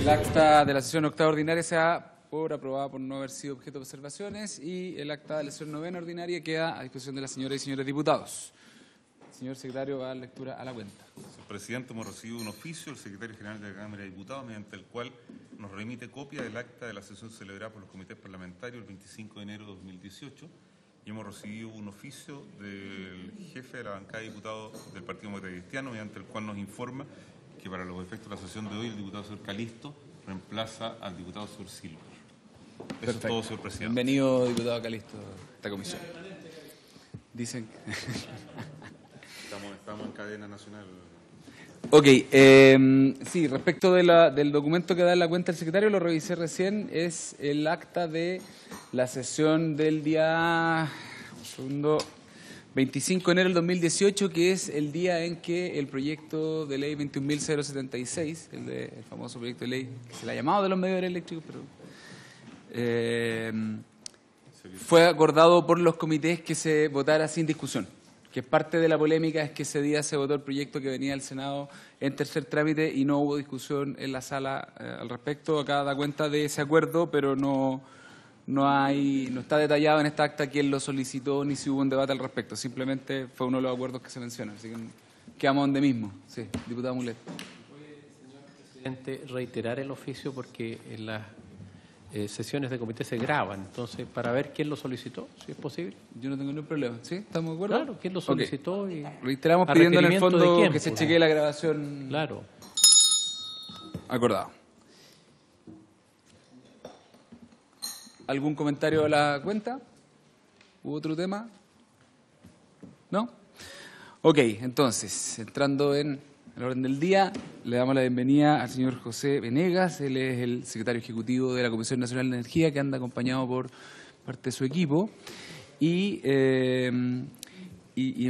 El acta de la sesión octava ordinaria se da por aprobada por no haber sido objeto de observaciones y el acta de la sesión novena ordinaria queda a disposición de las señoras y señores diputados. Señor secretario, va a dar lectura a la cuenta. Señor presidente, hemos recibido un oficio del secretario general de la Cámara de Diputados mediante el cual nos remite copia del acta de la sesión celebrada por los comités parlamentarios el 25 de enero de 2018 y hemos recibido un oficio del jefe de la bancada de diputados del Partido Demócrata Cristiano mediante el cual nos informa que para los efectos de la sesión de hoy el diputado señor Calisto reemplaza al diputado señor Silva. Eso es todo, señor presidente. Bienvenido, diputado Calisto, a esta comisión. Dicen que... Estamos en cadena nacional. Ok, sí, respecto del documento que da en la cuenta el secretario, lo revisé recién, es el acta de la sesión del día 25 de enero del 2018, que es el día en que el proyecto de ley 21.076, el famoso proyecto de ley que se le ha llamado de los medios eléctricos, pero fue acordado por los comités que se votara sin discusión. Que parte de la polémica es que ese día se votó el proyecto que venía del Senado en tercer trámite y no hubo discusión en la sala al respecto. Acá da cuenta de ese acuerdo, pero no está detallado en esta acta quién lo solicitó ni si hubo un debate al respecto. Simplemente fue uno de los acuerdos que se mencionan. Así que quedamos donde mismo. Sí, diputado Mulet. Señor presidente, reiterar el oficio porque en las sesiones de comité se graban, entonces para ver quién lo solicitó, si es posible. Yo no tengo ningún problema, ¿sí? ¿Estamos de acuerdo? Claro, quién lo solicitó. Okay. Y reiteramos pidiendo en el fondo quién, que se chequee la grabación. Claro. Acordado. ¿Algún comentario a la cuenta? ¿Hubo otro tema? ¿No? Ok, entonces, entrando en el orden del día, le damos la bienvenida al señor José Venegas. Él es el secretario ejecutivo de la Comisión Nacional de Energía, que anda acompañado por parte de su equipo. Y en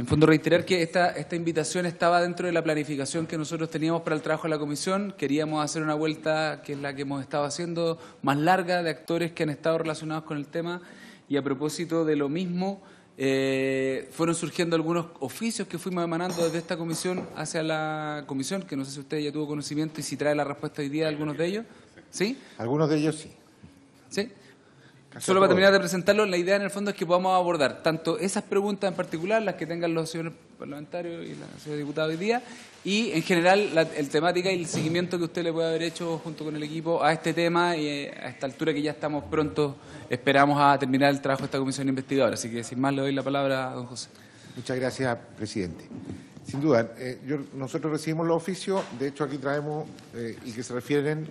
fondo reiterar que esta invitación estaba dentro de la planificación que nosotros teníamos para el trabajo de la comisión. Queríamos hacer una vuelta, que es la que hemos estado haciendo, más larga, de actores que han estado relacionados con el tema. Y a propósito de lo mismo, fueron surgiendo algunos oficios que fuimos emanando desde esta comisión hacia la comisión, que no sé si usted ya tuvo conocimiento y si trae la respuesta hoy día de algunos de ellos. ¿Sí? Algunos de ellos sí. ¿Sí? Solo para terminar de presentarlo, la idea en el fondo es que podamos abordar tanto esas preguntas en particular, las que tengan los señores parlamentarios y la señora diputada hoy día, y en general el temática y el seguimiento que usted le puede haber hecho junto con el equipo a este tema y a esta altura que ya estamos pronto, esperamos a terminar el trabajo de esta comisión investigadora. Así que sin más le doy la palabra a don José. Muchas gracias, presidente. Sin duda, nosotros recibimos los oficios, de hecho aquí traemos y que se refieren,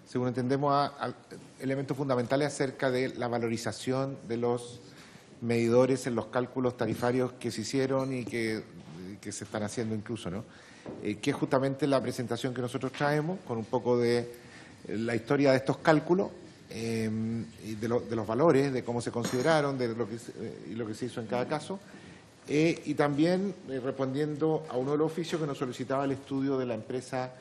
según entendemos, a elementos fundamentales acerca de la valorización de los medidores en los cálculos tarifarios que se hicieron y que se están haciendo incluso, ¿no? Que es justamente la presentación que nosotros traemos, con un poco de la historia de estos cálculos y de los valores, de cómo se consideraron, de lo que se hizo en cada caso, y también respondiendo a uno de los oficios que nos solicitaba el estudio de la empresa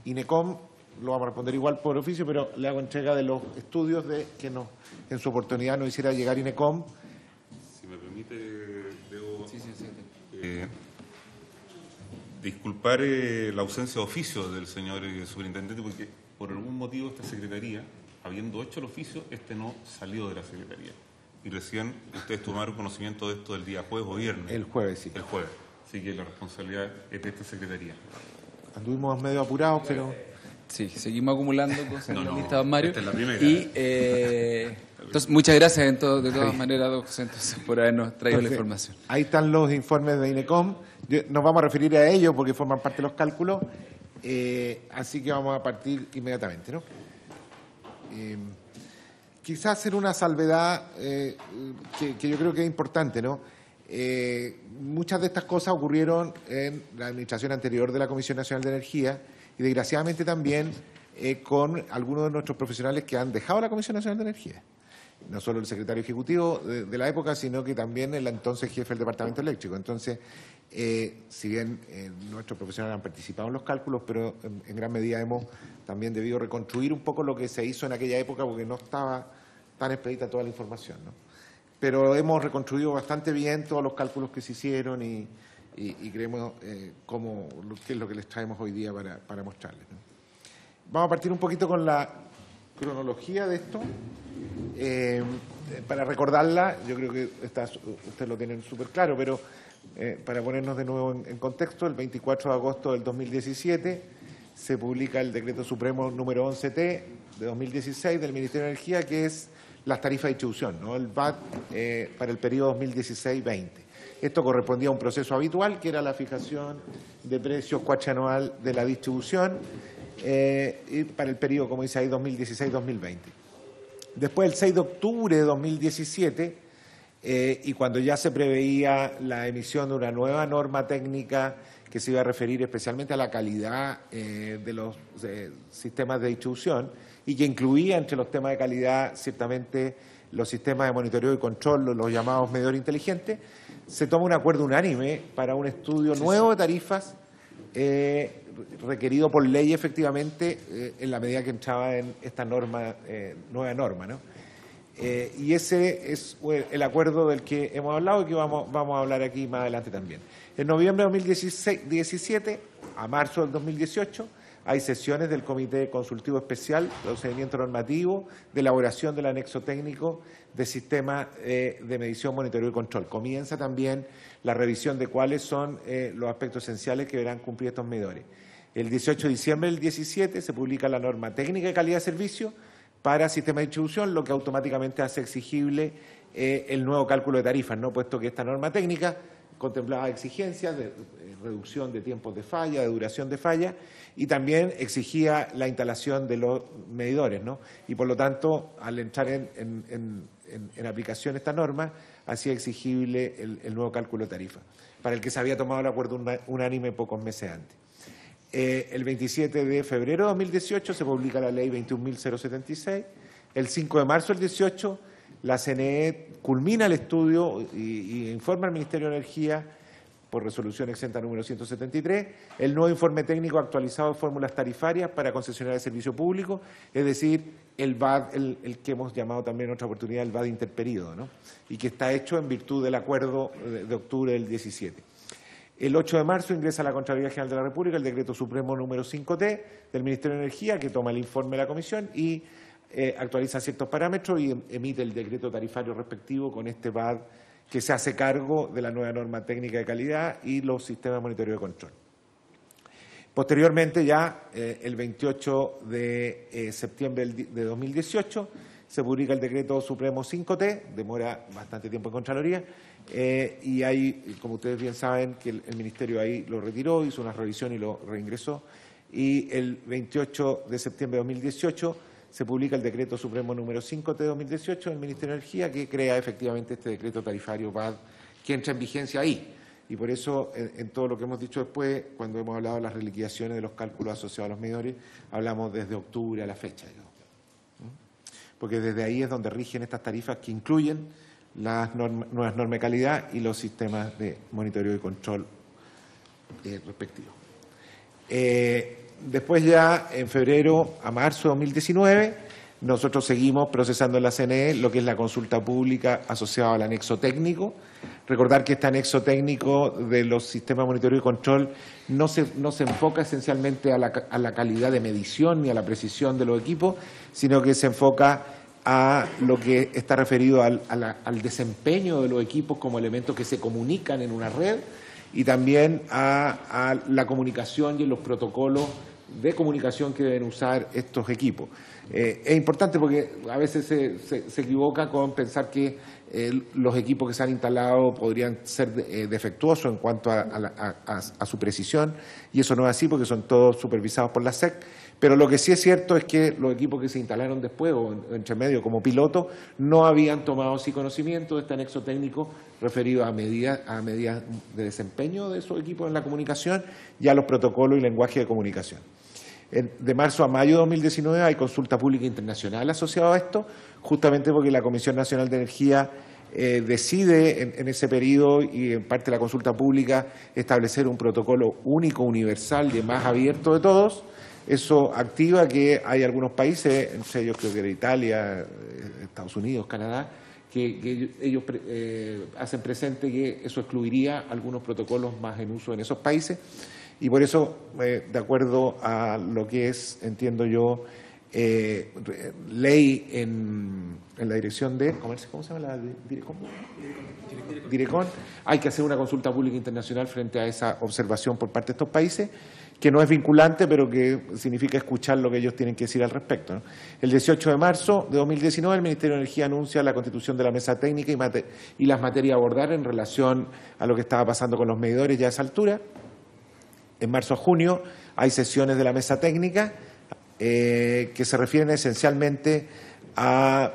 INECOM. Lo vamos a responder igual por oficio, pero le hago entrega de los estudios que en su oportunidad nos hiciera llegar INECOM. Si me permite, debo disculpar la ausencia de oficio del señor superintendente, porque por algún motivo esta secretaría, habiendo hecho el oficio, no salió de la secretaría. Y recién ustedes tomaron conocimiento de esto el día jueves o viernes. El jueves, sí. El jueves. Así que la responsabilidad es de esta secretaría. Anduvimos medio apurados, pero... Sí, seguimos acumulando cosas en la lista, don Mario. Esta es la primera. Y entonces, muchas gracias de todas maneras, don José, entonces, por habernos traído la información. Ahí están los informes de INECOM. Nos vamos a referir a ellos porque forman parte de los cálculos. Así que vamos a partir inmediatamente, ¿no? Quizás hacer una salvedad que yo creo que es importante, ¿no? Muchas de estas cosas ocurrieron en la administración anterior de la Comisión Nacional de Energía y desgraciadamente también con algunos de nuestros profesionales que han dejado la Comisión Nacional de Energía. No solo el secretario ejecutivo de la época, sino que también el entonces jefe del Departamento Eléctrico. Entonces, si bien nuestros profesionales han participado en los cálculos, pero en gran medida hemos también debido reconstruir un poco lo que se hizo en aquella época porque no estaba tan expedita toda la información, ¿no? Pero hemos reconstruido bastante bien todos los cálculos que se hicieron y creemos qué es lo que les traemos hoy día para mostrarles, ¿no? Vamos a partir un poquito con la cronología de esto. Para recordarla, yo creo que ustedes lo tienen súper claro, pero para ponernos de nuevo en contexto, el 24 de agosto del 2017 se publica el Decreto Supremo número 11T de 2016 del Ministerio de Energía, que es las tarifas de distribución, ¿no? El VAT para el periodo 2016-20. Esto correspondía a un proceso habitual, que era la fijación de precios cuatrianual de la distribución y para el periodo, como dice ahí, 2016-2020. Después, el 6 de octubre de 2017, y cuando ya se preveía la emisión de una nueva norma técnica que se iba a referir especialmente a la calidad de los sistemas de distribución y que incluía entre los temas de calidad ciertamente los sistemas de monitoreo y control, los llamados medidores inteligentes, se toma un acuerdo unánime para un estudio nuevo de tarifas requerido por ley efectivamente en la medida que entraba en esta norma, nueva norma, ¿no? Y ese es el acuerdo del que hemos hablado y que vamos a hablar aquí más adelante también. En noviembre de 2017 a marzo del 2018 hay sesiones del Comité Consultivo Especial de Procedimiento Normativo de elaboración del anexo técnico de sistemas de medición, monitoreo y control. Comienza también la revisión de cuáles son los aspectos esenciales que deberán cumplir estos medidores. El 18 de diciembre del 17 se publica la norma técnica de calidad de servicio para sistemas de distribución, lo que automáticamente hace exigible el nuevo cálculo de tarifas, ¿no? Puesto que esta norma técnica contemplaba exigencias de reducción de tiempos de falla, de duración de falla, y también exigía la instalación de los medidores, ¿no? Y por lo tanto, al entrar en aplicación esta norma, hacía exigible el nuevo cálculo de tarifa, para el que se había tomado el acuerdo unánime pocos meses antes. El 27 de febrero de 2018 se publica la Ley 21.076. El 5 de marzo del 18 la CNE culmina el estudio y informa al Ministerio de Energía por resolución exenta número 173, el nuevo informe técnico actualizado de fórmulas tarifarias para concesionar el servicio público, es decir, el VAD, el que hemos llamado también en otra oportunidad el VAD interperíodo, ¿no? Y que está hecho en virtud del acuerdo de octubre del 17. El 8 de marzo ingresa a la Contraloría General de la República el Decreto Supremo número 5T del Ministerio de Energía, que toma el informe de la Comisión y actualiza ciertos parámetros y emite el decreto tarifario respectivo con este VAD que se hace cargo de la nueva norma técnica de calidad y los sistemas de monitoreo y control. Posteriormente, ya el 28 de septiembre de 2018, se publica el Decreto Supremo 5T, demora bastante tiempo en Contraloría, y ahí, como ustedes bien saben, que el Ministerio ahí lo retiró, hizo una revisión y lo reingresó, y el 28 de septiembre de 2018 se publica el Decreto Supremo número 5T de 2018 del Ministerio de Energía, que crea efectivamente este decreto tarifario VAD, que entra en vigencia ahí. Y por eso, en todo lo que hemos dicho después, cuando hemos hablado de las reliquidaciones de los cálculos asociados a los medidores, hablamos desde octubre a la fecha, digamos. Porque desde ahí es donde rigen estas tarifas que incluyen las nuevas normas de calidad y los sistemas de monitoreo y control respectivos. Después ya, en febrero a marzo de 2019, nosotros seguimos procesando en la CNE lo que es la consulta pública asociada al anexo técnico. Recordar que este anexo técnico de los sistemas de monitoreo y control no se enfoca esencialmente a la calidad de medición ni a la precisión de los equipos, sino que se enfoca a lo que está referido al desempeño de los equipos como elementos que se comunican en una red y también a la comunicación y los protocolos de comunicación que deben usar estos equipos. Es importante porque a veces se equivoca con pensar que los equipos que se han instalado podrían ser defectuosos en cuanto a su precisión, y eso no es así porque son todos supervisados por la SEC. Pero lo que sí es cierto es que los equipos que se instalaron después o entre medio como piloto no habían tomado sí conocimiento de este anexo técnico referido a medidas de desempeño de esos equipos en la comunicación y a los protocolos y lenguaje de comunicación. De marzo a mayo de 2019 hay consulta pública internacional asociada a esto, justamente porque la Comisión Nacional de Energía decide en ese periodo y en parte de la consulta pública establecer un protocolo único, universal y más abierto de todos. Eso activa que hay algunos países, entre ellos creo que era Italia, Estados Unidos, Canadá, que ellos hacen presente que eso excluiría algunos protocolos más en uso en esos países. Y por eso, de acuerdo a lo que es, entiendo yo, ley en la dirección de comercio, ¿cómo se llama la Direcon? Direcon, hay que hacer una consulta pública internacional frente a esa observación por parte de estos países, que no es vinculante, pero que significa escuchar lo que ellos tienen que decir al respecto, ¿no? El 18 de marzo de 2019, el Ministerio de Energía anuncia la constitución de la mesa técnica y las materias a abordar en relación a lo que estaba pasando con los medidores ya a esa altura. En marzo a junio hay sesiones de la mesa técnica que se refieren esencialmente a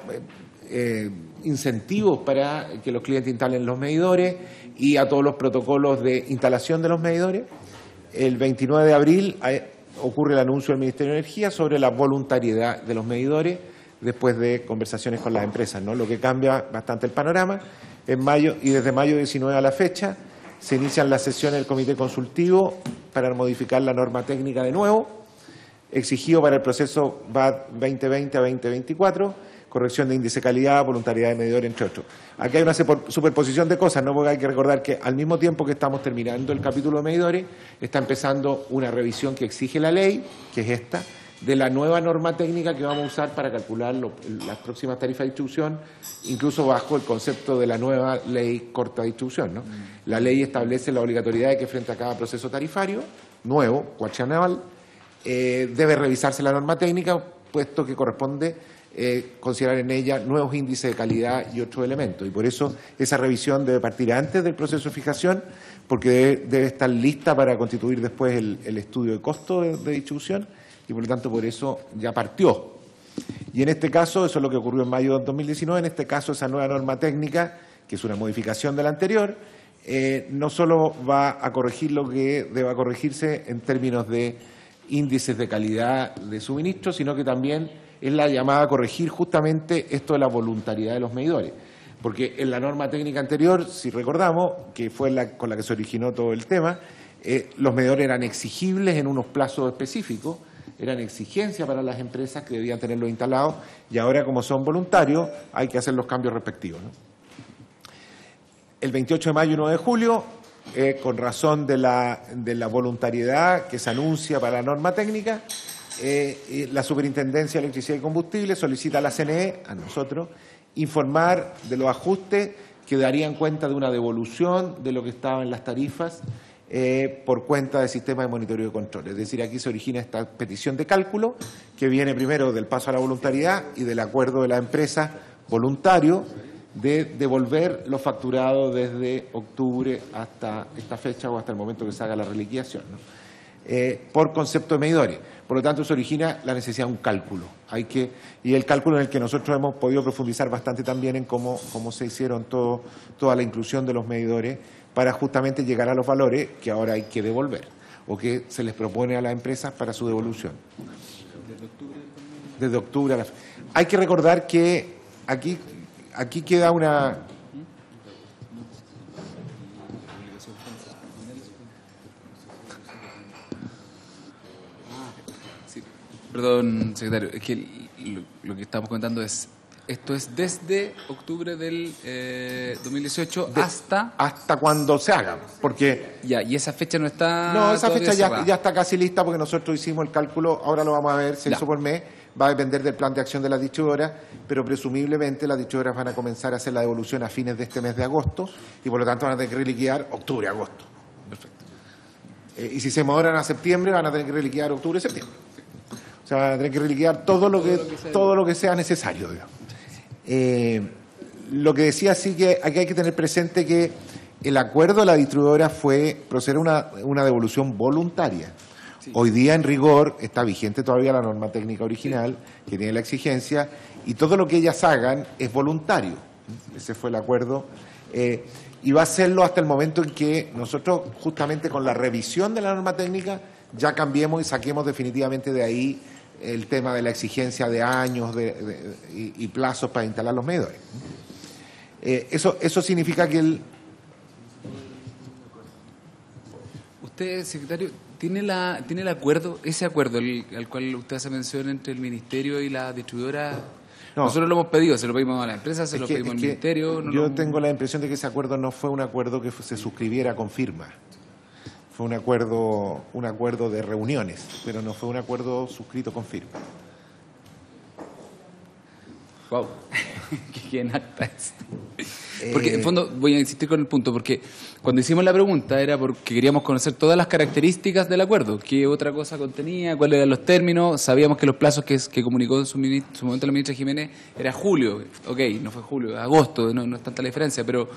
incentivos para que los clientes instalen los medidores y a todos los protocolos de instalación de los medidores. El 29 de abril ocurre el anuncio del Ministerio de Energía sobre la voluntariedad de los medidores después de conversaciones con las empresas, ¿no? Lo que cambia bastante el panorama. En mayo y desde mayo 19 a la fecha se inician las sesiones del Comité Consultivo para modificar la norma técnica de nuevo, exigido para el proceso VAT 2020 a 2024, corrección de índice de calidad, voluntariedad de medidor, entre otros. Aquí hay una superposición de cosas, ¿no? Porque hay que recordar que al mismo tiempo que estamos terminando el capítulo de medidores, está empezando una revisión que exige la ley, que es esta, de la nueva norma técnica que vamos a usar para calcular las próximas tarifas de distribución, incluso bajo el concepto de la nueva ley corta de distribución, ¿no? La ley establece la obligatoriedad de que frente a cada proceso tarifario nuevo, cuatrianual, debe revisarse la norma técnica, puesto que corresponde considerar en ella nuevos índices de calidad y otros elementos. Y por eso esa revisión debe partir antes del proceso de fijación, porque debe estar lista para constituir después el estudio de costo de distribución, y por lo tanto por eso ya partió. Y en este caso, eso es lo que ocurrió en mayo de 2019, en este caso esa nueva norma técnica, que es una modificación de la anterior, no solo va a corregir lo que deba corregirse en términos de índices de calidad de suministro, sino que también es la llamada a corregir justamente esto de la voluntariedad de los medidores. Porque en la norma técnica anterior, si recordamos, que fue con la que se originó todo el tema, los medidores eran exigibles en unos plazos específicos, eran exigencias para las empresas que debían tenerlo instalado, y ahora, como son voluntarios, hay que hacer los cambios respectivos, ¿no? El 28 de mayo y 9 de julio, con razón de la voluntariedad que se anuncia para la norma técnica, la Superintendencia de Electricidad y Combustible solicita a la CNE, a nosotros, informar de los ajustes que darían cuenta de una devolución de lo que estaba en las tarifas por cuenta del sistema de monitoreo y control. Es decir, aquí se origina esta petición de cálculo que viene primero del paso a la voluntariedad y del acuerdo de la empresa voluntario de devolver los facturados desde octubre hasta esta fecha o hasta el momento que se haga la reliquidación, ¿no? Por concepto de medidores. Por lo tanto, se origina la necesidad de un cálculo. Y el cálculo en el que nosotros hemos podido profundizar bastante también en cómo se hicieron toda la inclusión de los medidores para justamente llegar a los valores que ahora hay que devolver o que se les propone a las empresas para su devolución. Desde octubre a la fecha. Hay que recordar que aquí queda una... Perdón, secretario, es que lo que estamos comentando es, esto es desde octubre del 2018 hasta cuando se haga, porque... Ya, y esa fecha no está... No, esa fecha cerrada. ya está casi lista porque nosotros hicimos el cálculo, ahora lo vamos a ver, se hizo por mes, va a depender del plan de acción de las distribuidoras, pero presumiblemente las distribuidoras van a comenzar a hacer la devolución a fines de este mes de agosto y por lo tanto van a tener que reliquidar octubre-agosto. Perfecto. Y si se demoran a septiembre, van a tener que reliquidar octubre-septiembre. O sea, van a tener que reliquidar todo lo que sea necesario, digamos. Lo que decía sí que aquí hay que tener presente que el acuerdo de la distribuidora fue proceder a una devolución voluntaria. Sí. Hoy día, en rigor, está vigente todavía la norma técnica original, que tiene la exigencia, y todo lo que ellas hagan es voluntario. Ese fue el acuerdo. Y va a serlo hasta el momento en que nosotros, justamente con la revisión de la norma técnica, ya cambiemos y saquemos definitivamente de ahí el tema de la exigencia de años y plazos para instalar los medidores. Eso significa que Usted, secretario, ¿tiene el acuerdo, ese acuerdo al cual usted hace mención entre el Ministerio y la distribuidora? No. Nosotros lo hemos pedido, se lo pedimos a la empresa, se lo pedimos al Ministerio. Yo tengo la impresión de que ese acuerdo no fue un acuerdo que se suscribiera con firma. Fue un acuerdo de reuniones, pero no fue un acuerdo suscrito con firma. Wow, qué en acta es. Porque en fondo voy a insistir con el punto, porque cuando hicimos la pregunta era porque queríamos conocer todas las características del acuerdo, qué otra cosa contenía, cuáles eran los términos. Sabíamos que los plazos que comunicó en su momento la ministra Jiménez era julio, ok, no fue julio, agosto, no es tanta la diferencia, pero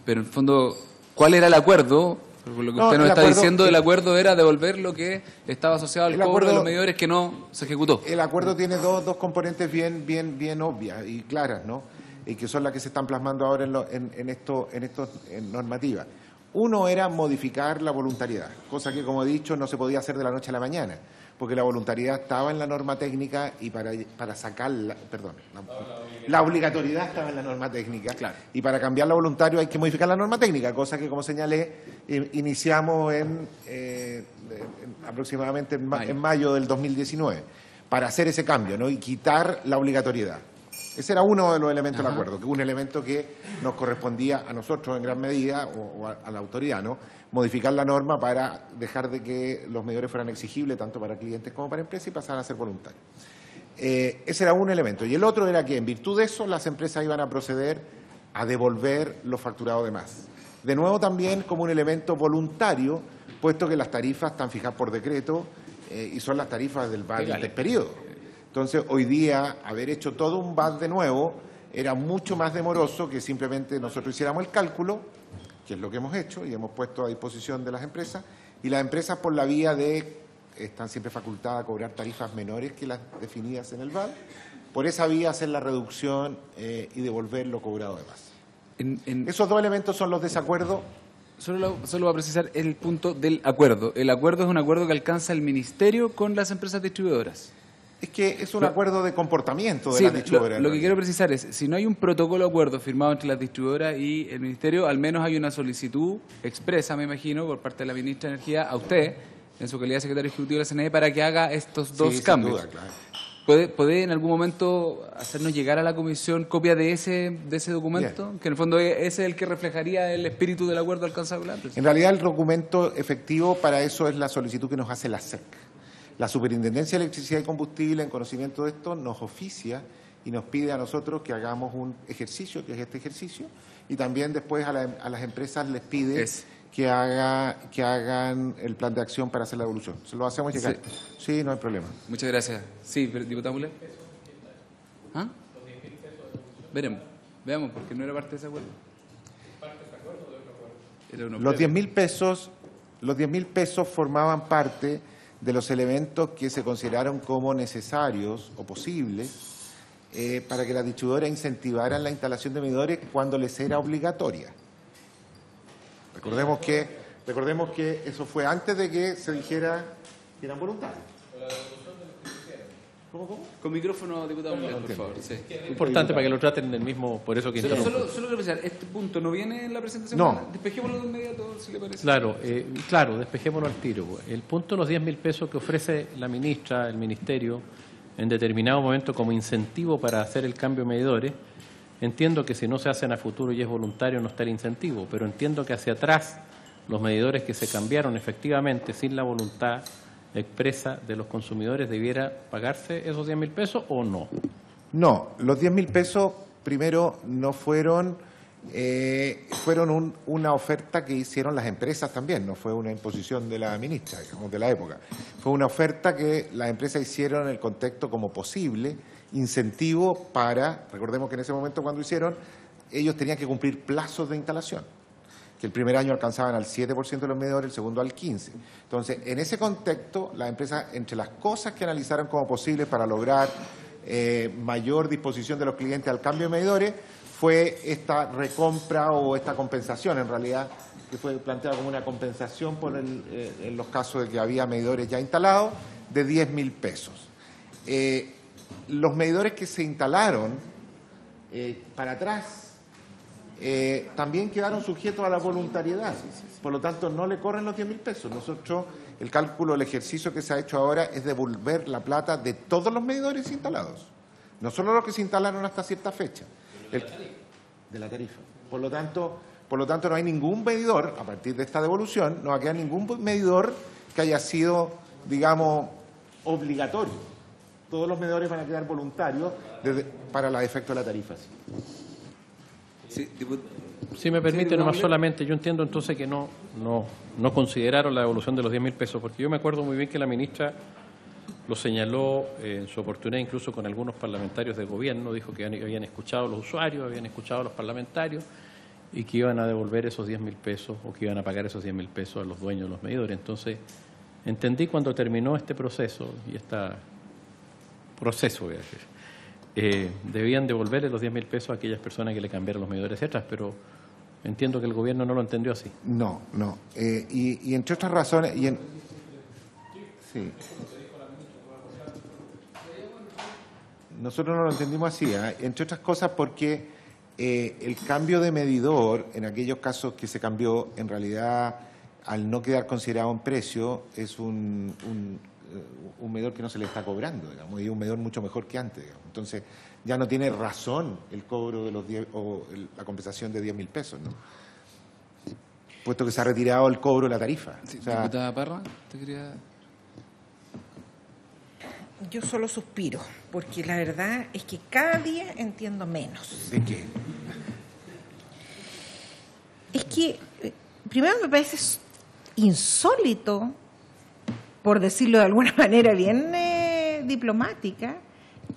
en el fondo, ¿cuál era el acuerdo? Por lo que usted nos está diciendo, el acuerdo era devolver lo que estaba asociado al cobro de los medidores que no se ejecutó. El acuerdo tiene dos componentes bien obvias y claras, ¿no? Y que son las que se están plasmando ahora en normativa. Uno era modificar la voluntariedad, cosa que, como he dicho, no se podía hacer de la noche a la mañana, porque la voluntariedad estaba en la norma técnica y para sacarla, la obligatoriedad estaba en la norma técnica, claro. Y para cambiar la voluntario hay que modificar la norma técnica, cosa que, como señalé, iniciamos aproximadamente en mayo del 2019, para hacer ese cambio, ¿no? Y quitar la obligatoriedad. Ese era uno de los elementos del acuerdo, que un elemento que nos correspondía a nosotros en gran medida, o a la autoridad, ¿no? Modificar la norma para dejar de que los medidores fueran exigibles tanto para clientes como para empresas y pasaran a ser voluntarios. Ese era un elemento. Y el otro era que, en virtud de eso, las empresas iban a proceder a devolver los facturados de más. De nuevo, también como un elemento voluntario, puesto que las tarifas están fijadas por decreto y son las tarifas del VAT del periodo. Entonces, hoy día, haber hecho todo un VAT de nuevo era mucho más demoroso que simplemente nosotros hiciéramos el cálculo, que es lo que hemos hecho y hemos puesto a disposición de las empresas, y las empresas, por la vía están siempre facultadas a cobrar tarifas menores que las definidas en el VAT, por esa vía hacer la reducción y devolver lo cobrado de más. Esos dos elementos son los desacuerdos. Solo voy a precisar el punto del acuerdo. El acuerdo es un acuerdo que alcanza el Ministerio con las empresas distribuidoras. Es que es un acuerdo de comportamiento de las distribuidoras. Lo que quiero precisar es, si no hay un protocolo de acuerdo firmado entre las distribuidoras y el Ministerio, al menos hay una solicitud expresa, me imagino, por parte de la ministra de Energía a usted, en su calidad de secretario ejecutivo de la CNE, para que haga estos dos cambios. Sin duda, claro. ¿Puede en algún momento hacernos llegar a la comisión copia de ese documento? Bien. Que en el fondo ese es el que reflejaría el espíritu del acuerdo alcanzado. En realidad, el documento efectivo para eso es la solicitud que nos hace la SEC. La Superintendencia de Electricidad y Combustible, en conocimiento de esto, nos oficia y nos pide a nosotros que hagamos un ejercicio, que es este ejercicio, y también después a las empresas les pide que hagan el plan de acción para hacer la devolución. Se lo hacemos llegar. Sí, no hay problema. Muchas gracias. Sí, diputado Mulher. ¿Ah? Veamos, porque no era parte de ese acuerdo. ¿Parte de ese acuerdo o de otro acuerdo? Los 10.000 pesos formaban parte de los elementos que se consideraron como necesarios o posibles para que las distribuidoras incentivaran la instalación de medidores cuando les era obligatoria. Recordemos que eso fue antes de que se dijera que eran voluntarios. ¿Cómo? Con micrófono, diputado Mulher, por favor. Sí. Importante para que lo traten del mismo, por eso que Solo quiero pensar, ¿este punto no viene en la presentación? No. Despejémoslo de inmediato, si le parece. Claro, despejémoslo al tiro. El punto de los 10.000 pesos que ofrece la ministra, el Ministerio, en determinado momento como incentivo para hacer el cambio de medidores, entiendo que si no se hacen a futuro y es voluntario no está el incentivo, pero entiendo que hacia atrás los medidores que se cambiaron efectivamente sin la voluntad expresa de los consumidores, ¿debiera pagarse esos 10.000 pesos o no? No, los 10.000 pesos primero no fueron una oferta que hicieron las empresas también, no fue una imposición de la ministra, digamos, de la época. Fue una oferta que las empresas hicieron en el contexto como posible incentivo para, recordemos que en ese momento cuando hicieron, ellos tenían que cumplir plazos de instalación, que el primer año alcanzaban al 7% de los medidores, el segundo al 15%. Entonces, en ese contexto, las empresas, entre las cosas que analizaron como posibles para lograr mayor disposición de los clientes al cambio de medidores, fue esta recompra o esta compensación, en realidad, que fue planteada como una compensación en los casos de que había medidores ya instalados, de 10.000 pesos. Los medidores que se instalaron para atrás, también quedaron sujetos a la voluntariedad, por lo tanto no le corren los 10.000 pesos. Nosotros, el cálculo, el ejercicio que se ha hecho ahora es devolver la plata de todos los medidores instalados, no solo los que se instalaron hasta cierta fecha, de la tarifa. Por lo tanto, Por lo tanto, no hay ningún medidor, a partir de esta devolución, no va a quedar ningún medidor que haya sido, digamos, obligatorio. Todos los medidores van a quedar voluntarios para los efectos de la tarifa. Sí, Si me permite, nomás solamente, yo entiendo entonces que no consideraron la devolución de los 10.000 pesos, porque yo me acuerdo muy bien que la ministra lo señaló en su oportunidad, incluso con algunos parlamentarios del gobierno, dijo que habían escuchado a los usuarios, habían escuchado a los parlamentarios y que iban a devolver esos 10.000 pesos o que iban a pagar esos 10.000 pesos a los dueños de los medidores. Entonces, entendí cuando terminó este proceso y voy a decir, debían devolverle los 10.000 pesos a aquellas personas que le cambiaron los medidores extras, pero entiendo que el gobierno no lo entendió así. No. Y entre otras razones... Sí. Nosotros no lo entendimos así, entre otras cosas porque el cambio de medidor, en aquellos casos que se cambió, en realidad, al no quedar considerado en precio, es un medidor que no se le está cobrando, digamos, y un medidor mucho mejor que antes, digamos. Entonces, ya no tiene razón el cobro de los 10 o la compensación de 10.000 pesos, ¿no? Puesto que se ha retirado el cobro de la tarifa. Sí, o sea, diputada Parra, ¿te quería...? Yo solo suspiro, porque la verdad es que cada día entiendo menos. ¿De qué? Es que, primero me parece insólito, por decirlo de alguna manera bien diplomática,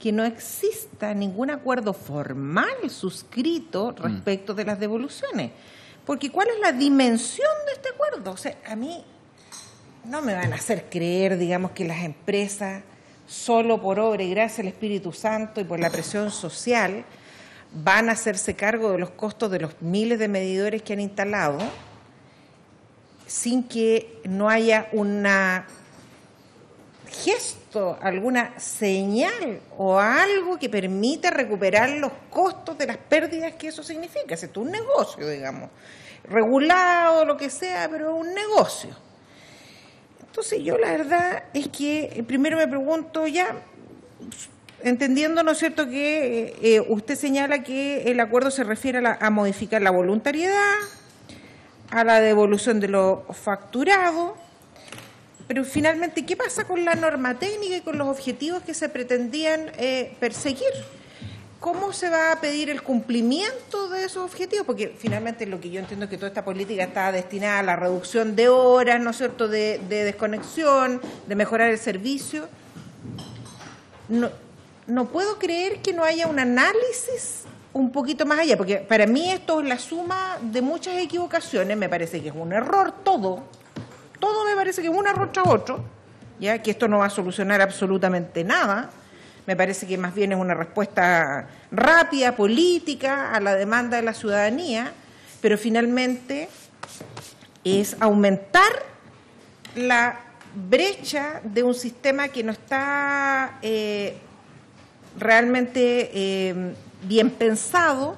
que no exista ningún acuerdo formal suscrito respecto de las devoluciones. Porque ¿cuál es la dimensión de este acuerdo? O sea, a mí no me van a hacer creer, digamos, que las empresas, solo por obra y gracia del Espíritu Santo y por la presión social, van a hacerse cargo de los costos de los miles de medidores que han instalado sin que no haya una gesto, alguna señal o algo que permita recuperar los costos de las pérdidas que eso significa. Esto es un negocio, digamos, regulado, lo que sea, pero un negocio. Entonces yo la verdad es que primero me pregunto ya, entendiendo, ¿no es cierto?, que usted señala que el acuerdo se refiere a modificar la voluntariedad, a la devolución de lo facturado, pero finalmente, ¿qué pasa con la norma técnica y con los objetivos que se pretendían perseguir? ¿Cómo se va a pedir el cumplimiento de esos objetivos? Porque finalmente lo que yo entiendo es que toda esta política está destinada a la reducción de horas, ¿no es cierto?, de desconexión, de mejorar el servicio. No puedo creer que no haya un análisis un poquito más allá, porque para mí esto es la suma de muchas equivocaciones, me parece que es un error todo me parece que es un error tras otro, ya que esto no va a solucionar absolutamente nada. Me parece que más bien es una respuesta rápida, política, a la demanda de la ciudadanía, pero finalmente es aumentar la brecha de un sistema que no está realmente bien pensado.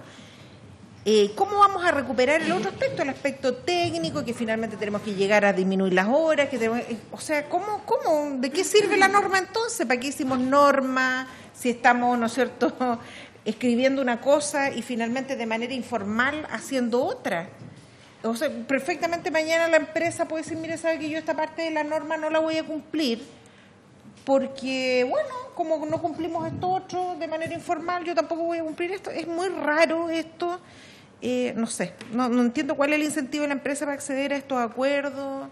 ¿Cómo vamos a recuperar el otro aspecto, el aspecto técnico, que finalmente tenemos que llegar a disminuir las horas? O sea, ¿cómo? ¿De qué sirve la norma entonces? ¿Para qué hicimos norma si estamos, ¿no es cierto?, escribiendo una cosa y finalmente de manera informal haciendo otra? O sea, perfectamente mañana la empresa puede decir, mire, sabe que yo esta parte de la norma no la voy a cumplir, porque, bueno, como no cumplimos esto otro de manera informal, yo tampoco voy a cumplir esto. Es muy raro esto. No sé, no entiendo cuál es el incentivo de la empresa para acceder a estos acuerdos.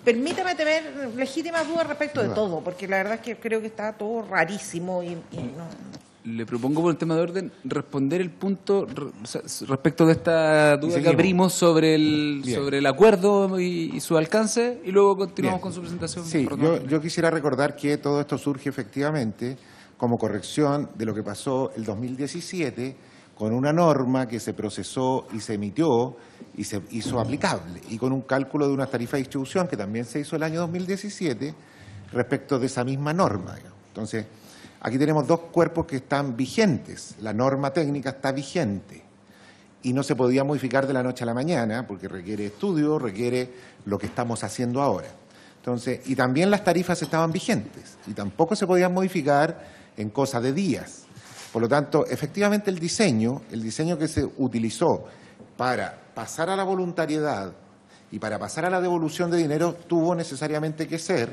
Permítame tener legítimas dudas respecto de todo, porque la verdad es que creo que está todo rarísimo y no. Le propongo, por el tema de orden, responder el punto respecto de esta duda que abrimos sobre el acuerdo y su alcance, y luego continuamos con su presentación. Sí, yo quisiera recordar que todo esto surge efectivamente como corrección de lo que pasó el 2017 con una norma que se procesó y se emitió y se hizo aplicable, y con un cálculo de una tarifa de distribución que también se hizo el año 2017 respecto de esa misma norma, digamos. Entonces, aquí tenemos dos cuerpos que están vigentes. La norma técnica está vigente y no se podía modificar de la noche a la mañana porque requiere estudio, requiere lo que estamos haciendo ahora. Entonces, y también las tarifas estaban vigentes y tampoco se podían modificar en cosa de días. Por lo tanto, efectivamente el diseño que se utilizó para pasar a la voluntariedad y para pasar a la devolución de dinero tuvo necesariamente que ser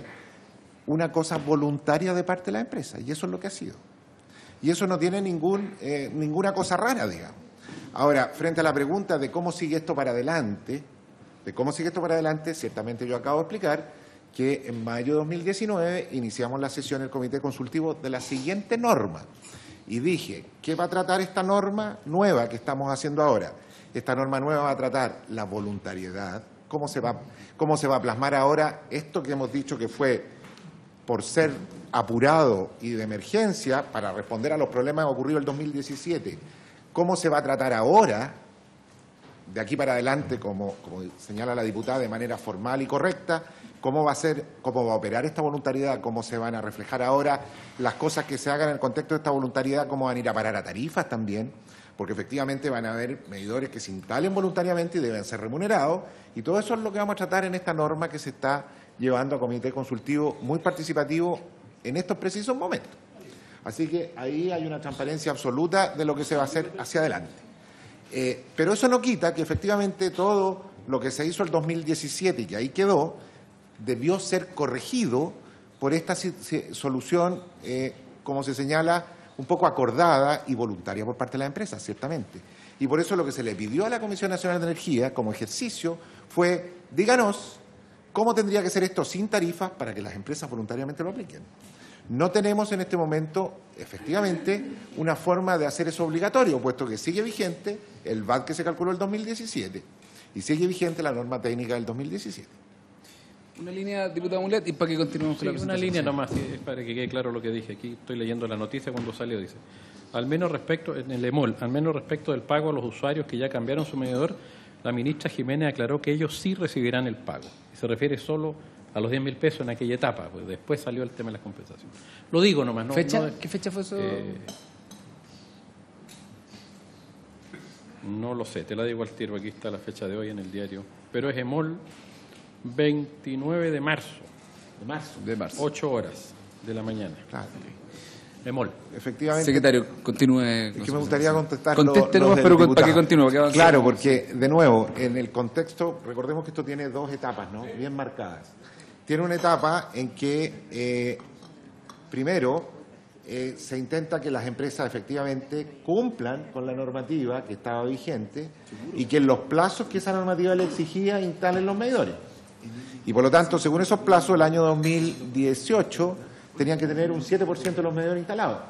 una cosa voluntaria de parte de la empresa, y eso es lo que ha sido. Y eso no tiene ninguna cosa rara, digamos. Ahora, frente a la pregunta de cómo sigue esto para adelante, ciertamente yo acabo de explicar que en mayo de 2019 iniciamos la sesión del Comité Consultivo de la siguiente norma. Y dije, ¿qué va a tratar esta norma nueva que estamos haciendo ahora? Esta norma nueva va a tratar la voluntariedad, cómo se va a plasmar ahora esto que hemos dicho que fue por ser apurado y de emergencia para responder a los problemas ocurridos en el 2017. ¿Cómo se va a tratar ahora, de aquí para adelante, como señala la diputada, de manera formal y correcta? ¿Cómo va a operar esta voluntariedad? ¿Cómo se van a reflejar ahora las cosas que se hagan en el contexto de esta voluntariedad? ¿Cómo van a ir a parar a tarifas también? Porque efectivamente van a haber medidores que se instalen voluntariamente y deben ser remunerados. Y todo eso es lo que vamos a tratar en esta norma que se está llevando a comité consultivo muy participativo en estos precisos momentos. Así que ahí hay una transparencia absoluta de lo que se va a hacer hacia adelante. Pero eso no quita que efectivamente todo lo que se hizo el 2017 y que ahí quedó, debió ser corregido por esta solución, como se señala, un poco acordada y voluntaria por parte de la empresa, ciertamente. Y por eso lo que se le pidió a la Comisión Nacional de Energía como ejercicio fue, díganos cómo tendría que ser esto sin tarifas para que las empresas voluntariamente lo apliquen. No tenemos en este momento, efectivamente, una forma de hacer eso obligatorio, puesto que sigue vigente el VAT que se calculó el 2017 y sigue vigente la norma técnica del 2017. Una línea, diputado Mulet, y para que continuemos con la Una presentación. línea nomás, para que quede claro lo que dije. Aquí estoy leyendo la noticia cuando salió, dice. Al menos respecto, en el EMOL, al menos respecto del pago a los usuarios que ya cambiaron su medidor, la ministra Jiménez aclaró que ellos sí recibirán el pago. Y se refiere solo a los 10.000 pesos en aquella etapa, pues después salió el tema de las compensaciones. Lo digo nomás, ¿no? ¿Fecha? No, ¿Qué fecha fue eso? No lo sé, te la digo al tiro, aquí está la fecha de hoy en el diario. Pero es EMOL 29 de marzo. De marzo. 8 horas de la mañana. Claro. EMOL. Efectivamente. Secretario, continúe. Es que me gustaría contestar. Conteste nomás, pero para que continúe. Que avance. Claro, porque, de nuevo, en el contexto, recordemos que esto tiene dos etapas, ¿no? Bien marcadas. Tiene una etapa en que, primero, se intenta que las empresas efectivamente cumplan con la normativa que estaba vigente y que en los plazos que esa normativa le exigía instalen los medidores. Y por lo tanto, según esos plazos, el año 2018 tenían que tener un 7% de los medidores instalados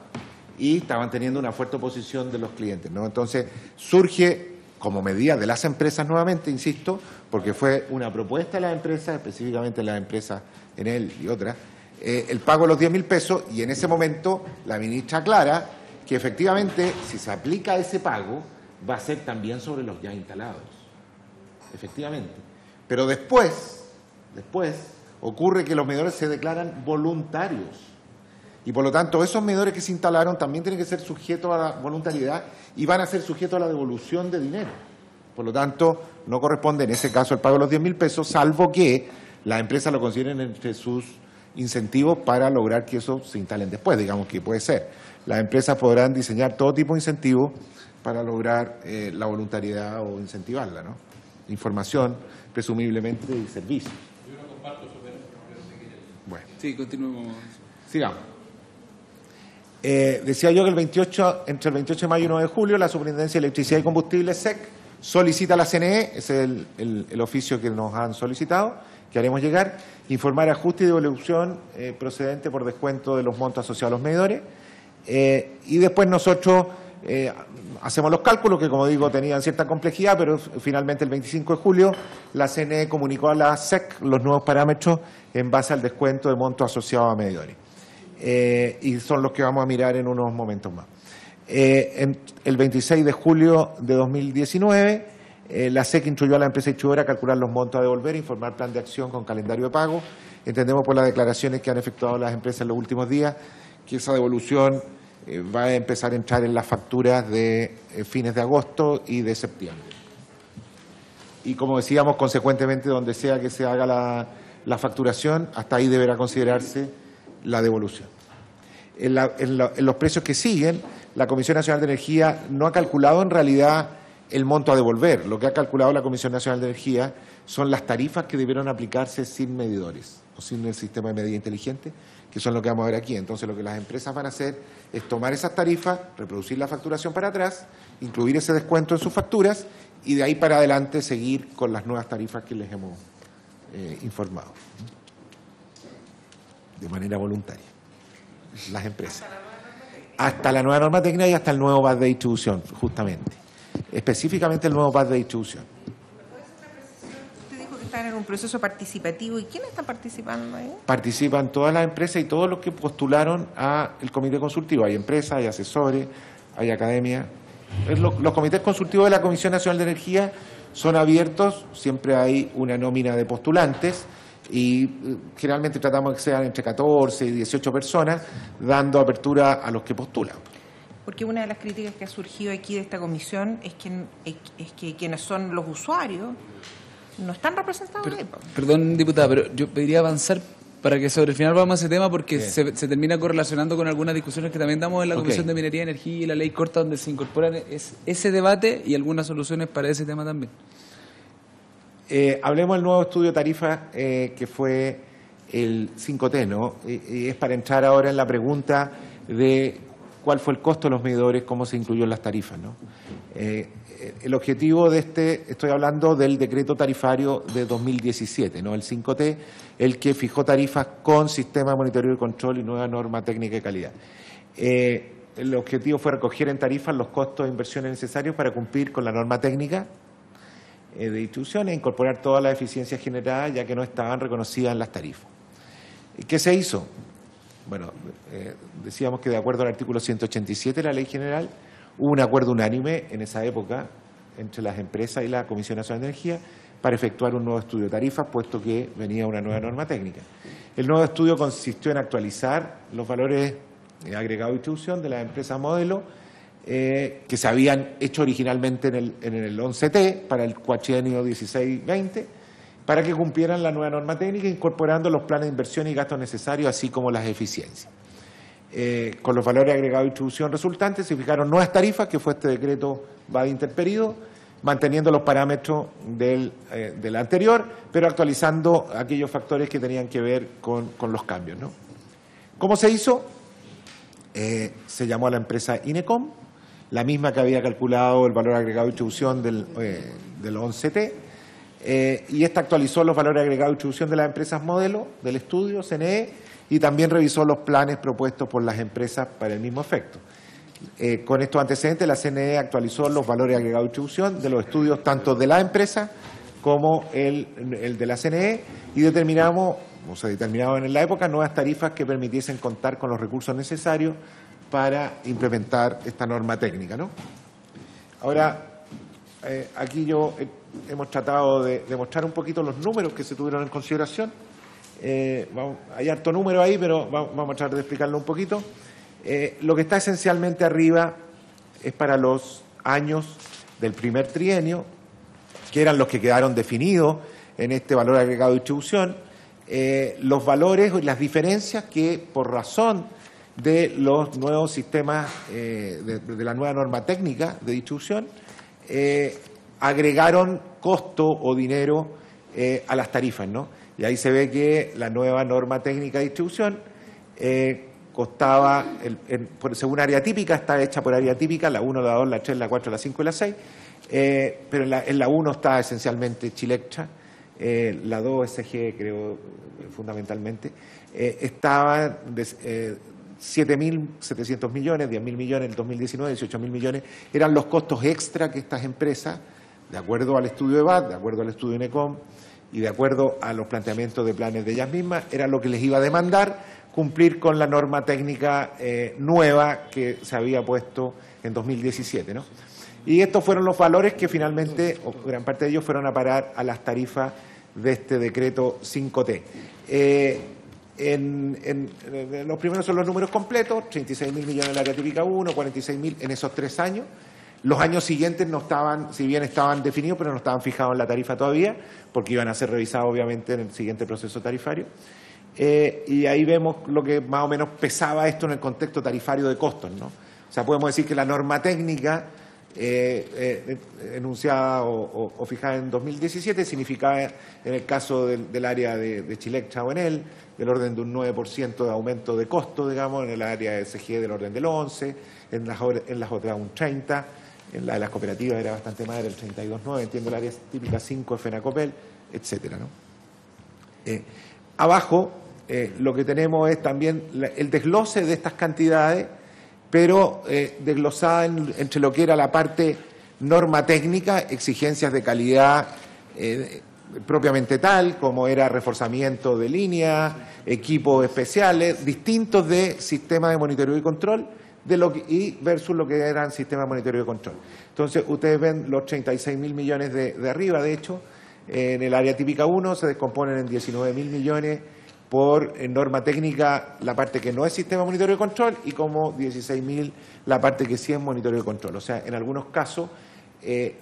y estaban teniendo una fuerte oposición de los clientes, ¿no? Entonces, surge como medida de las empresas nuevamente, insisto, porque fue una propuesta de las empresas, específicamente las empresas Enel y otras, el pago de los 10.000 pesos, y en ese momento la ministra aclara que efectivamente si se aplica ese pago va a ser también sobre los ya instalados, efectivamente. Pero después ocurre que los medidores se declaran voluntarios y por lo tanto esos medidores que se instalaron también tienen que ser sujetos a la voluntariedad y van a ser sujetos a la devolución de dinero. Por lo tanto, no corresponde en ese caso el pago de los 10.000 pesos, salvo que las empresas lo consideren entre sus incentivos para lograr que eso se instalen después, digamos que puede ser. Las empresas podrán diseñar todo tipo de incentivos para lograr la voluntariedad o incentivarla, ¿no? Información, presumiblemente, y servicios. Yo no comparto eso, pero Bueno, Sí, continuemos. sigamos. Decía yo que entre el 28 de mayo y 9 de julio, la Superintendencia de Electricidad y Combustible, SEC, solicita a la CNE, ese es el oficio que nos han solicitado, que haremos llegar, informar ajuste y devolución procedente por descuento de los montos asociados a los medidores. Y después nosotros hacemos los cálculos que, como digo, tenían cierta complejidad, pero finalmente el 25 de julio la CNE comunicó a la SEC los nuevos parámetros en base al descuento de montos asociados a medidores. Y son los que vamos a mirar en unos momentos más. El 26 de julio de 2019, la SEC instruyó a la empresa distribuidora a calcular los montos a devolver e informar plan de acción con calendario de pago. Entendemos por las declaraciones que han efectuado las empresas en los últimos días que esa devolución va a empezar a entrar en las facturas de fines de agosto y de septiembre. Y como decíamos, consecuentemente, donde sea que se haga la facturación, hasta ahí deberá considerarse la devolución. En los precios que siguen, la Comisión Nacional de Energía no ha calculado en realidad el monto a devolver. Lo que ha calculado la Comisión Nacional de Energía son las tarifas que debieron aplicarse sin medidores o sin el sistema de medida inteligente, que son lo que vamos a ver aquí. Entonces, lo que las empresas van a hacer es tomar esas tarifas, reproducir la facturación para atrás, incluir ese descuento en sus facturas y de ahí para adelante seguir con las nuevas tarifas que les hemos informado de manera voluntaria, las empresas. Hasta la nueva norma técnica y hasta el nuevo PAS de distribución, justamente. Específicamente el nuevo PAS de distribución. Usted dijo que están en un proceso participativo. ¿Y quiénes están participando ahí? Participan todas las empresas y todos los que postularon al comité consultivo. Hay empresas, hay asesores, hay academia. Los comités consultivos de la Comisión Nacional de Energía son abiertos, siempre hay una nómina de postulantes y generalmente tratamos de que sean entre 14 y 18 personas, dando apertura a los que postulan. Porque una de las críticas que ha surgido aquí de esta comisión es que quienes son los usuarios no están representados ahí. Perdón, diputada, pero yo pediría avanzar para que sobre el final vamos a ese tema porque se termina correlacionando con algunas discusiones que también damos en la Comisión de Minería y Energía y la Ley Corta, donde se incorporan ese debate y algunas soluciones para ese tema también. Hablemos del nuevo estudio de tarifa que fue el 5T, ¿no? Y es para entrar ahora en la pregunta de cuál fue el costo de los medidores, cómo se incluyó en las tarifas, ¿no? El objetivo de estoy hablando del decreto tarifario de 2017, ¿no? El 5T, el que fijó tarifas con sistema de monitoreo y control y nueva norma técnica de calidad. El objetivo fue recoger en tarifas los costos de inversiones necesarios para cumplir con la norma técnica de distribución e incorporar todas las eficiencias generadas, ya que no estaban reconocidas en las tarifas. ¿Qué se hizo? Bueno, decíamos que de acuerdo al artículo 187 de la Ley General, hubo un acuerdo unánime en esa época entre las empresas y la Comisión Nacional de Energía para efectuar un nuevo estudio de tarifas, puesto que venía una nueva norma técnica. El nuevo estudio consistió en actualizar los valores agregados de distribución de las empresas modelo que se habían hecho originalmente en el 11T para el cuatrienio 16-20, para que cumplieran la nueva norma técnica, incorporando los planes de inversión y gastos necesarios, así como las eficiencias. Con los valores agregados de distribución resultantes se fijaron nuevas tarifas, que fue este decreto va de interperido, manteniendo los parámetros del anterior, pero actualizando aquellos factores que tenían que ver con los cambios, ¿no? ¿Cómo se hizo? Se llamó a la empresa INECOM, la misma que había calculado el valor agregado de distribución del 11T, y esta actualizó los valores agregados de distribución de las empresas modelo del estudio, CNE, y también revisó los planes propuestos por las empresas para el mismo efecto. Con estos antecedentes, la CNE actualizó los valores agregados de distribución de los estudios tanto de la empresa como el de la CNE y determinaron en la época nuevas tarifas que permitiesen contar con los recursos necesarios para implementar esta norma técnica, ¿no? Ahora, aquí hemos tratado de mostrar un poquito los números que se tuvieron en consideración. Hay harto número ahí, pero vamos a tratar de explicarlo un poquito. Lo que está esencialmente arriba es para los años del primer trienio, que eran los que quedaron definidos en este valor agregado de distribución, los valores y las diferencias que por razón de los nuevos sistemas, de la nueva norma técnica de distribución, agregaron costo o dinero a las tarifas, ¿no? Y ahí se ve que la nueva norma técnica de distribución costaba, según área típica, está hecha por área típica, la 1, la 2, la 3, la 4, la 5 y la 6, pero en la 1 está esencialmente Chilectra, la 2 SG creo fundamentalmente, estaba 7.700 millones, 10.000 millones en el 2019, 18.000 millones, eran los costos extra que estas empresas, de acuerdo al estudio de BAT, de acuerdo al estudio de INECOM y de acuerdo a los planteamientos de planes de ellas mismas, era lo que les iba a demandar cumplir con la norma técnica nueva que se había puesto en 2017, ¿no? Y estos fueron los valores que finalmente, o gran parte de ellos, fueron a parar a las tarifas de este decreto 5T. Los primeros son los números completos, 36.000 millones en el área típica 1, 46.000 en esos 3 años. Los años siguientes no estaban, si bien estaban definidos, pero no estaban fijados en la tarifa todavía, porque iban a ser revisados obviamente en el siguiente proceso tarifario. Y ahí vemos lo que más o menos pesaba esto en el contexto tarifario de costos, ¿no? O sea, podemos decir que la norma técnica enunciada o fijada en 2017, significaba en el caso del área de Chilectra o Enel, del orden de un 9% de aumento de costo, digamos, en el área de SG del orden del 11%, en las otras un 30%, en la de las cooperativas era bastante más, era el 32,9%, entiendo el área típica 5% de FENACOPEL, etcétera, ¿no? Abajo lo que tenemos es también el desglose de estas cantidades, pero desglosada entre lo que era la parte norma técnica, exigencias de calidad propiamente tal, como era reforzamiento de línea, equipos especiales, distintos de sistemas de monitoreo y control, versus lo que eran sistemas de monitoreo y control. Entonces, ustedes ven los 36.000 millones de arriba, de hecho, en el área típica 1 se descomponen en 19.000 millones por norma técnica la parte que no es sistema de monitoreo y control y como 16.000 la parte que sí es monitoreo y control. O sea, en algunos casos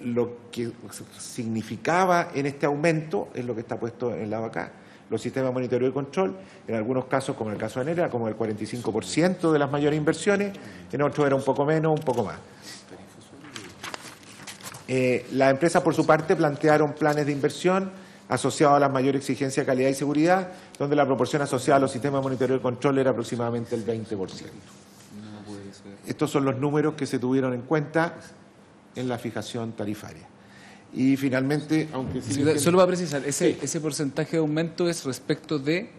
lo que significaba en este aumento es lo que está puesto en el lado acá. Los sistemas de monitoreo y control, en algunos casos, como en el caso de Enel, era como el 45% de las mayores inversiones, en otros era un poco menos, un poco más. Las empresas, por su parte, plantearon planes de inversión asociados a las mayores exigencias de calidad y seguridad, donde la proporción asociada a los sistemas de monitoreo y control era aproximadamente el 20%. Estos son los números que se tuvieron en cuenta en la fijación tarifaria. Y finalmente, aunque solo para precisar, ese porcentaje de aumento es respecto de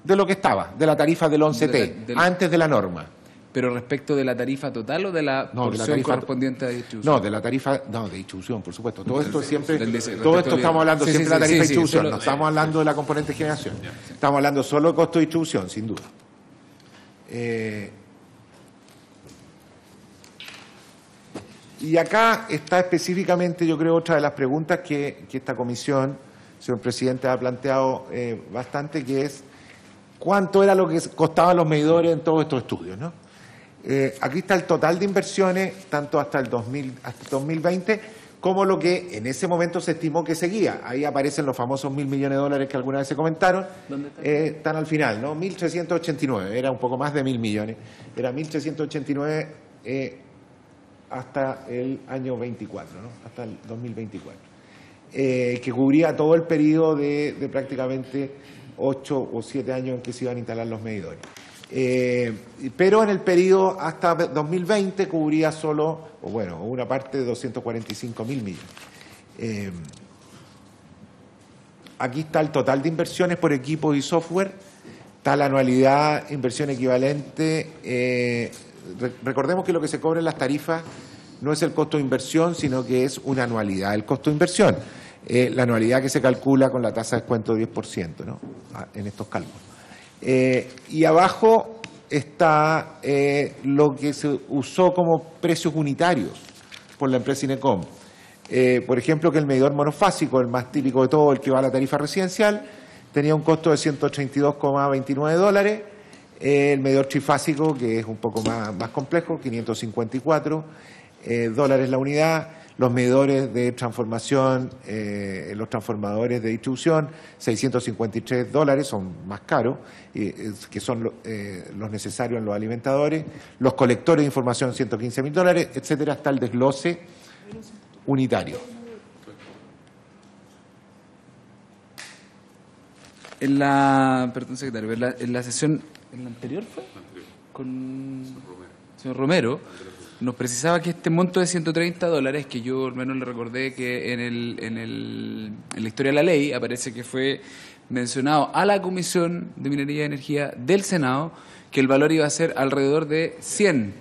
lo que estaba, de la tarifa del 11T, antes de la norma. ¿Pero respecto de la tarifa total o de la porción correspondiente a distribución? No, de la tarifa, de distribución, por supuesto. Todo esto siempre, todo esto estamos hablando siempre de la tarifa de distribución, no estamos hablando de la componente de generación. Estamos hablando solo de costo de distribución, sin duda. Y acá está específicamente, yo creo, otra de las preguntas que esta comisión, señor presidente, ha planteado bastante, que es cuánto era lo que costaban los medidores en todos estos estudios, ¿no? Aquí está el total de inversiones, tanto hasta el 2020, como lo que en ese momento se estimó que seguía. Ahí aparecen los famosos 1.000 millones de dólares que alguna vez se comentaron. ¿Dónde están? Están al final, ¿no? 1.389, era un poco más de 1.000 millones. Era 1.389 hasta el año 24, ¿no? Hasta el 2024. Que cubría todo el periodo de prácticamente 8 o 7 años en que se iban a instalar los medidores. Pero en el periodo hasta 2020 cubría solo, una parte de 245.000 millones. Aquí está el total de inversiones por equipos y software, está la anualidad, inversión equivalente. Recordemos que lo que se cobra en las tarifas no es el costo de inversión, sino que es una anualidad, el costo de inversión. La anualidad que se calcula con la tasa de descuento de 10%, ¿no? En estos cálculos. Y abajo está lo que se usó como precios unitarios por la empresa INECOM. Por ejemplo, que el medidor monofásico, el más típico de todo, el que va a la tarifa residencial, tenía un costo de $132,29. El medidor trifásico, que es un poco más complejo, $554 la unidad. Los medidores de transformación, los transformadores de distribución, $653, son más caros, que son los necesarios en los alimentadores. Los colectores de información, $115.000, etcétera, hasta el desglose unitario. Perdón, secretario, en la sesión, ¿en la anterior fue? Con el señor Romero, nos precisaba que este monto de $130, que yo al menos le recordé que en la historia de la ley aparece que fue mencionado a la Comisión de Minería y Energía del Senado, que el valor iba a ser alrededor de 100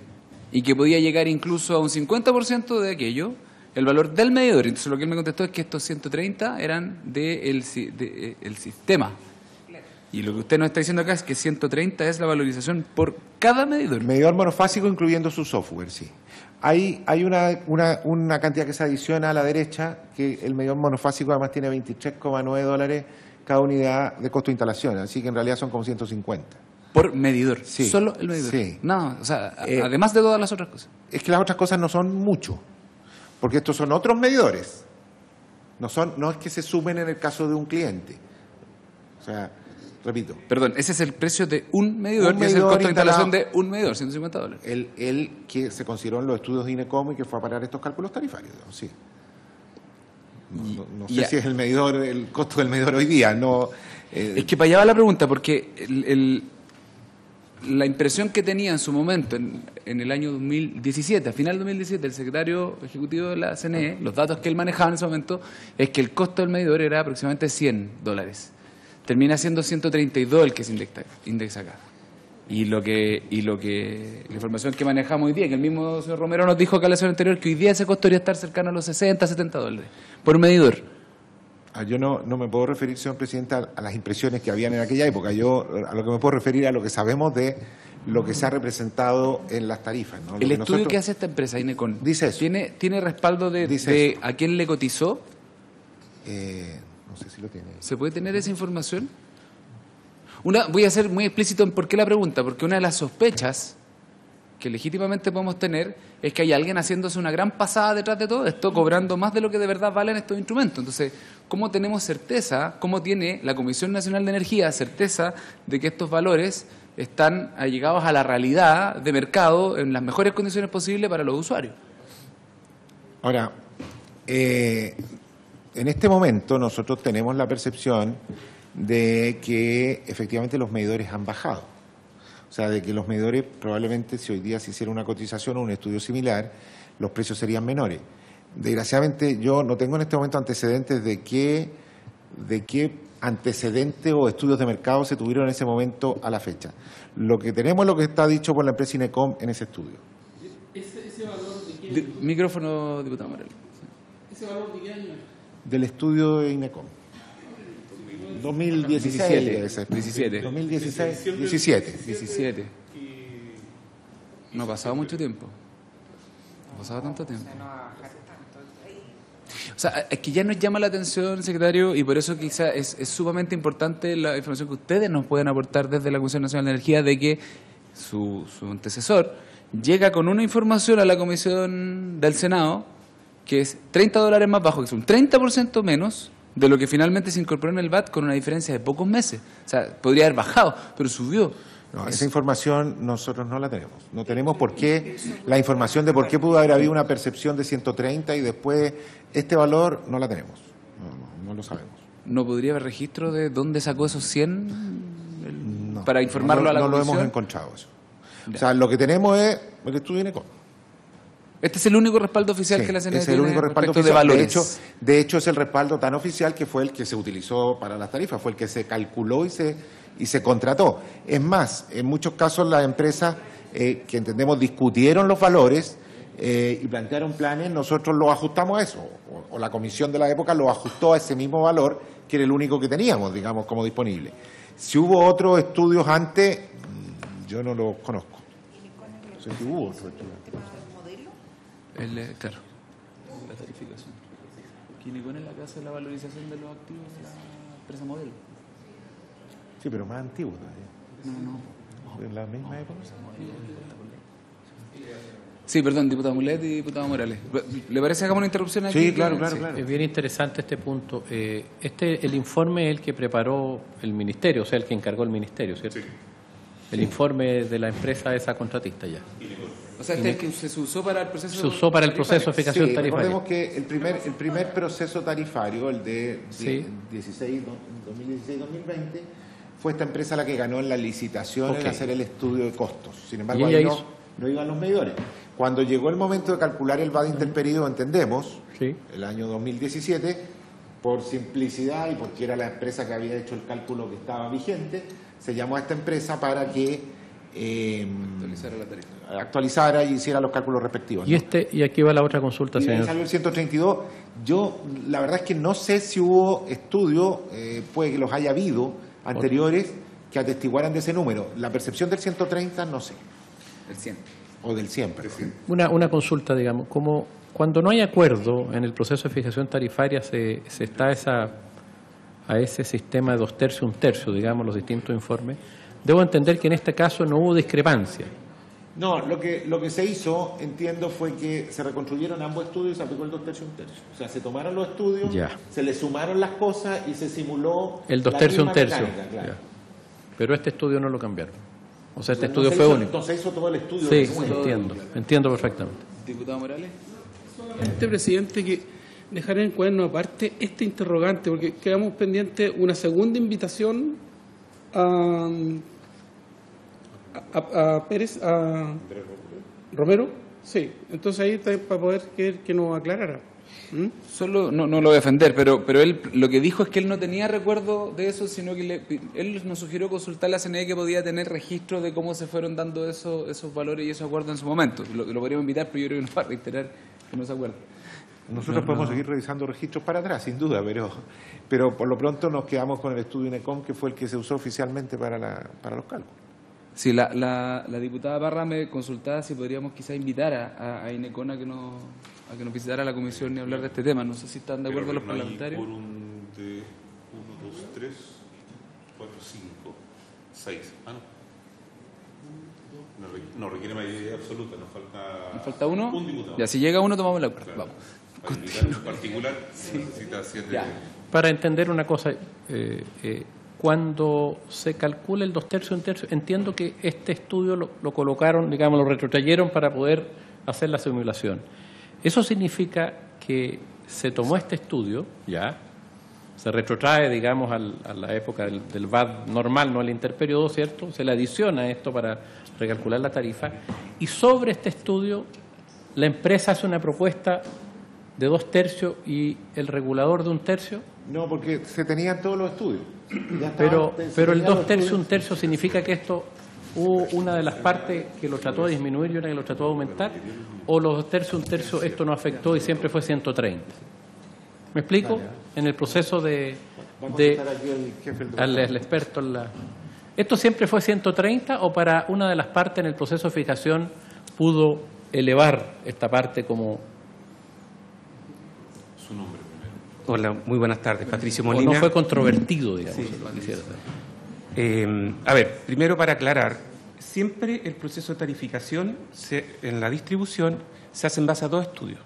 y que podía llegar incluso a un 50% de aquello, el valor del medidor. Entonces lo que él me contestó es que estos 130 eran del sistema. Y lo que usted nos está diciendo acá es que 130 es la valorización por cada medidor. Medidor monofásico incluyendo su software, sí. Hay una cantidad que se adiciona a la derecha, que el medidor monofásico además tiene $23,9 cada unidad de costo de instalación, así que en realidad son como 150. Por medidor, sí. Solo el medidor. Sí. No, o sea, además de todas las otras cosas. Es que las otras cosas no son mucho, porque estos son otros medidores. No es que se sumen en el caso de un cliente. O sea, repito. Perdón, ese es el precio de un medidor, Un que es el medidor costo de instalación instalado. de un medidor, $150. El que se consideró en los estudios de INECOM y que fue a parar estos cálculos tarifarios, digamos, sí. No sé si es el medidor, el costo del medidor hoy día, no. Es que para allá va la pregunta, porque la impresión que tenía en su momento, en el año 2017, a final del 2017, el secretario ejecutivo de la CNE, los datos que él manejaba en ese momento, es que el costo del medidor era aproximadamente $100. Termina siendo 132 el que se indexa acá. Y la información que manejamos hoy día, que el mismo señor Romero nos dijo acá en la sesión anterior, que hoy día ese costo debería estar cercano a los $60, $70 por medidor. Yo no me puedo referir, señor presidente, a las impresiones que habían en aquella época. Yo a lo que me puedo referir a lo que sabemos de lo que se ha representado en las tarifas, ¿no? El estudio que hace esta empresa, Inecon, dice eso. ¿Tiene respaldo de Dice a quién le cotizó? No sé si lo tiene. ¿Se puede tener esa información? Voy a ser muy explícito en por qué la pregunta, porque una de las sospechas que legítimamente podemos tener es que hay alguien haciéndose una gran pasada detrás de todo esto, cobrando más de lo que de verdad valen estos instrumentos. Entonces, ¿cómo tenemos certeza, cómo tiene la Comisión Nacional de Energía certeza de que estos valores están allegados a la realidad de mercado en las mejores condiciones posibles para los usuarios? Ahora, en este momento nosotros tenemos la percepción de que efectivamente los medidores han bajado. O sea, de que los medidores probablemente, si hoy día se hiciera una cotización o un estudio similar, los precios serían menores. Desgraciadamente yo no tengo en este momento antecedentes de qué antecedentes o estudios de mercado se tuvieron en ese momento a la fecha. Lo que tenemos es lo que está dicho por la empresa INECOM en ese estudio. ¿Ese valor de qué? Micrófono, diputado Morel. ¿Ese valor de qué año? Del estudio de INECOM. 2016 debe ser. 17. 2016, 17. 17. No ha pasado mucho tiempo. No ha pasado tanto tiempo. O sea, es que ya nos llama la atención, secretario, y por eso quizá es sumamente importante la información que ustedes nos pueden aportar desde la Comisión Nacional de Energía de que su antecesor llega con una información a la Comisión del Senado que es $30 más bajo, que es un 30% menos de lo que finalmente se incorporó en el VAT con una diferencia de pocos meses. O sea, podría haber bajado, pero subió. No, esa información nosotros no la tenemos. No tenemos por qué, la información de por qué pudo haber habido una percepción de 130 y después este valor no la tenemos. No lo sabemos. ¿No podría haber registro de dónde sacó esos 100 No, para informarlo a la no lo Comisión? hemos encontrado eso. O sea, lo que tenemos es el estudio INECOM. Este es el único respaldo oficial Sí, que la CNE es el tiene único respaldo respecto oficial. de valores. De hecho, es el respaldo tan oficial que fue el que se utilizó para las tarifas, fue el que se calculó y se contrató. Es más, en muchos casos las empresas que entendemos discutieron los valores y plantearon planes, nosotros los ajustamos a eso, o la comisión de la época lo ajustó a ese mismo valor que era el único que teníamos, digamos, como disponible. Si hubo otros estudios antes, yo no los conozco. No sé si hubo otros estudios. Claro, la tarificación. Quinicón es la que hace la valorización de los activos de la empresa modelo. Sí, pero más antiguo todavía. No. ¿En la misma época? Sí, perdón, diputado Mulet y diputado Morales. ¿Le parece que hagamos una interrupción aquí? Sí, claro. Es bien interesante este punto. El informe es el que preparó el Ministerio, o sea, el que encargó el Ministerio, ¿cierto? Sí. El informe de la empresa esa contratista ya. O sea, este es el que se usó para el proceso. Se usó para el proceso de fijación Sí, tarifaria. recordemos que el primer proceso tarifario, el de Sí. 2016-2020, fue esta empresa la que ganó en la licitación en hacer el estudio de costos. Sin embargo, ¿Y ella ahí hizo? no iban los medidores. Cuando llegó el momento de calcular el VAT interperido, entendemos, Sí. el año 2017, por simplicidad y porque era la empresa que había hecho el cálculo que estaba vigente, se llamó a esta empresa para que actualizara y hiciera los cálculos respectivos. ¿no? Y aquí va la otra consulta, Y de ahí señor. salió el 132. Yo, la verdad es que no sé si hubo estudios, puede que los haya habido anteriores, que atestiguaran de ese número. La percepción del 130, no sé. El 100. O del 100, perdón. Una consulta, digamos, como cuando no hay acuerdo en el proceso de fijación tarifaria se está a ese sistema de 2/3, 1/3, digamos, los distintos informes. Debo entender que en este caso no hubo discrepancia. No, lo que se hizo, entiendo, fue que se reconstruyeron ambos estudios y se aplicó el 2/3, 1/3. O sea, se tomaron los estudios, Ya. se le sumaron las cosas y se simuló El la 2/3, misma 1/3. mecánica, claro. pero este estudio no lo cambiaron. O sea, este estudio fue único. Entonces hizo todo el estudio. Sí, entiendo perfectamente. Diputado Morales. Solamente, presidente, que dejar en cuaderno aparte este interrogante, porque quedamos pendientes una segunda invitación a Pérez, a Romero. Sí, entonces ahí está para poder que nos aclarara. Solo, no lo voy a defender, pero él lo que dijo es que él no tenía recuerdo de eso, sino que él nos sugirió consultar la CNE que podía tener registro de cómo se fueron dando esos valores y esos acuerdos en su momento. Lo podríamos invitar, pero yo creo que nos va a reiterar que no se acuerda. Nosotros podemos seguir revisando registros para atrás, sin duda, pero por lo pronto nos quedamos con el estudio INECOM, que fue el que se usó oficialmente para los cálculos. Sí, la diputada Parra me consultaba si podríamos quizá invitar a INECON a que nos visitara la comisión y hablar de este tema. No sé si están de acuerdo los parlamentarios. Hay quórum de 1, 2, 3, 4, 5, 6. Ah, no. No requiere mayoría absoluta, nos falta uno. Un diputado. Ya, si llega uno, tomamos la acuerdo. Claro. Vamos. Para invitar en particular, necesita 7. Ya. Para entender una cosa, cuando se calcula el 2/3, 1/3, entiendo que este estudio lo colocaron, digamos, lo retrotrayeron para poder hacer la simulación. Eso significa que se tomó este estudio, ya, se retrotrae, digamos, a la época del VAT normal, no al interperiodo, ¿cierto? Se le adiciona esto para recalcular la tarifa, y sobre este estudio la empresa hace una propuesta de 2/3 y el regulador de 1/3. No, porque se tenían todos los estudios. Pero el 2/3, 1/3 significa que esto hubo una de las partes que lo trató de disminuir y una que lo trató de aumentar, o los 2/3, 1/3 esto no afectó y siempre fue 130. ¿Me explico? En el proceso al experto ¿esto siempre fue 130 o para una de las partes en el proceso de fijación pudo elevar esta parte como... Su nombre primero. Hola, muy buenas tardes. Patricio o Molina. no fue controvertido, digamos. Sí. Lo que quisiera saber. A ver, primero para aclarar, siempre el proceso de tarificación en la distribución se hace en base a 2 estudios.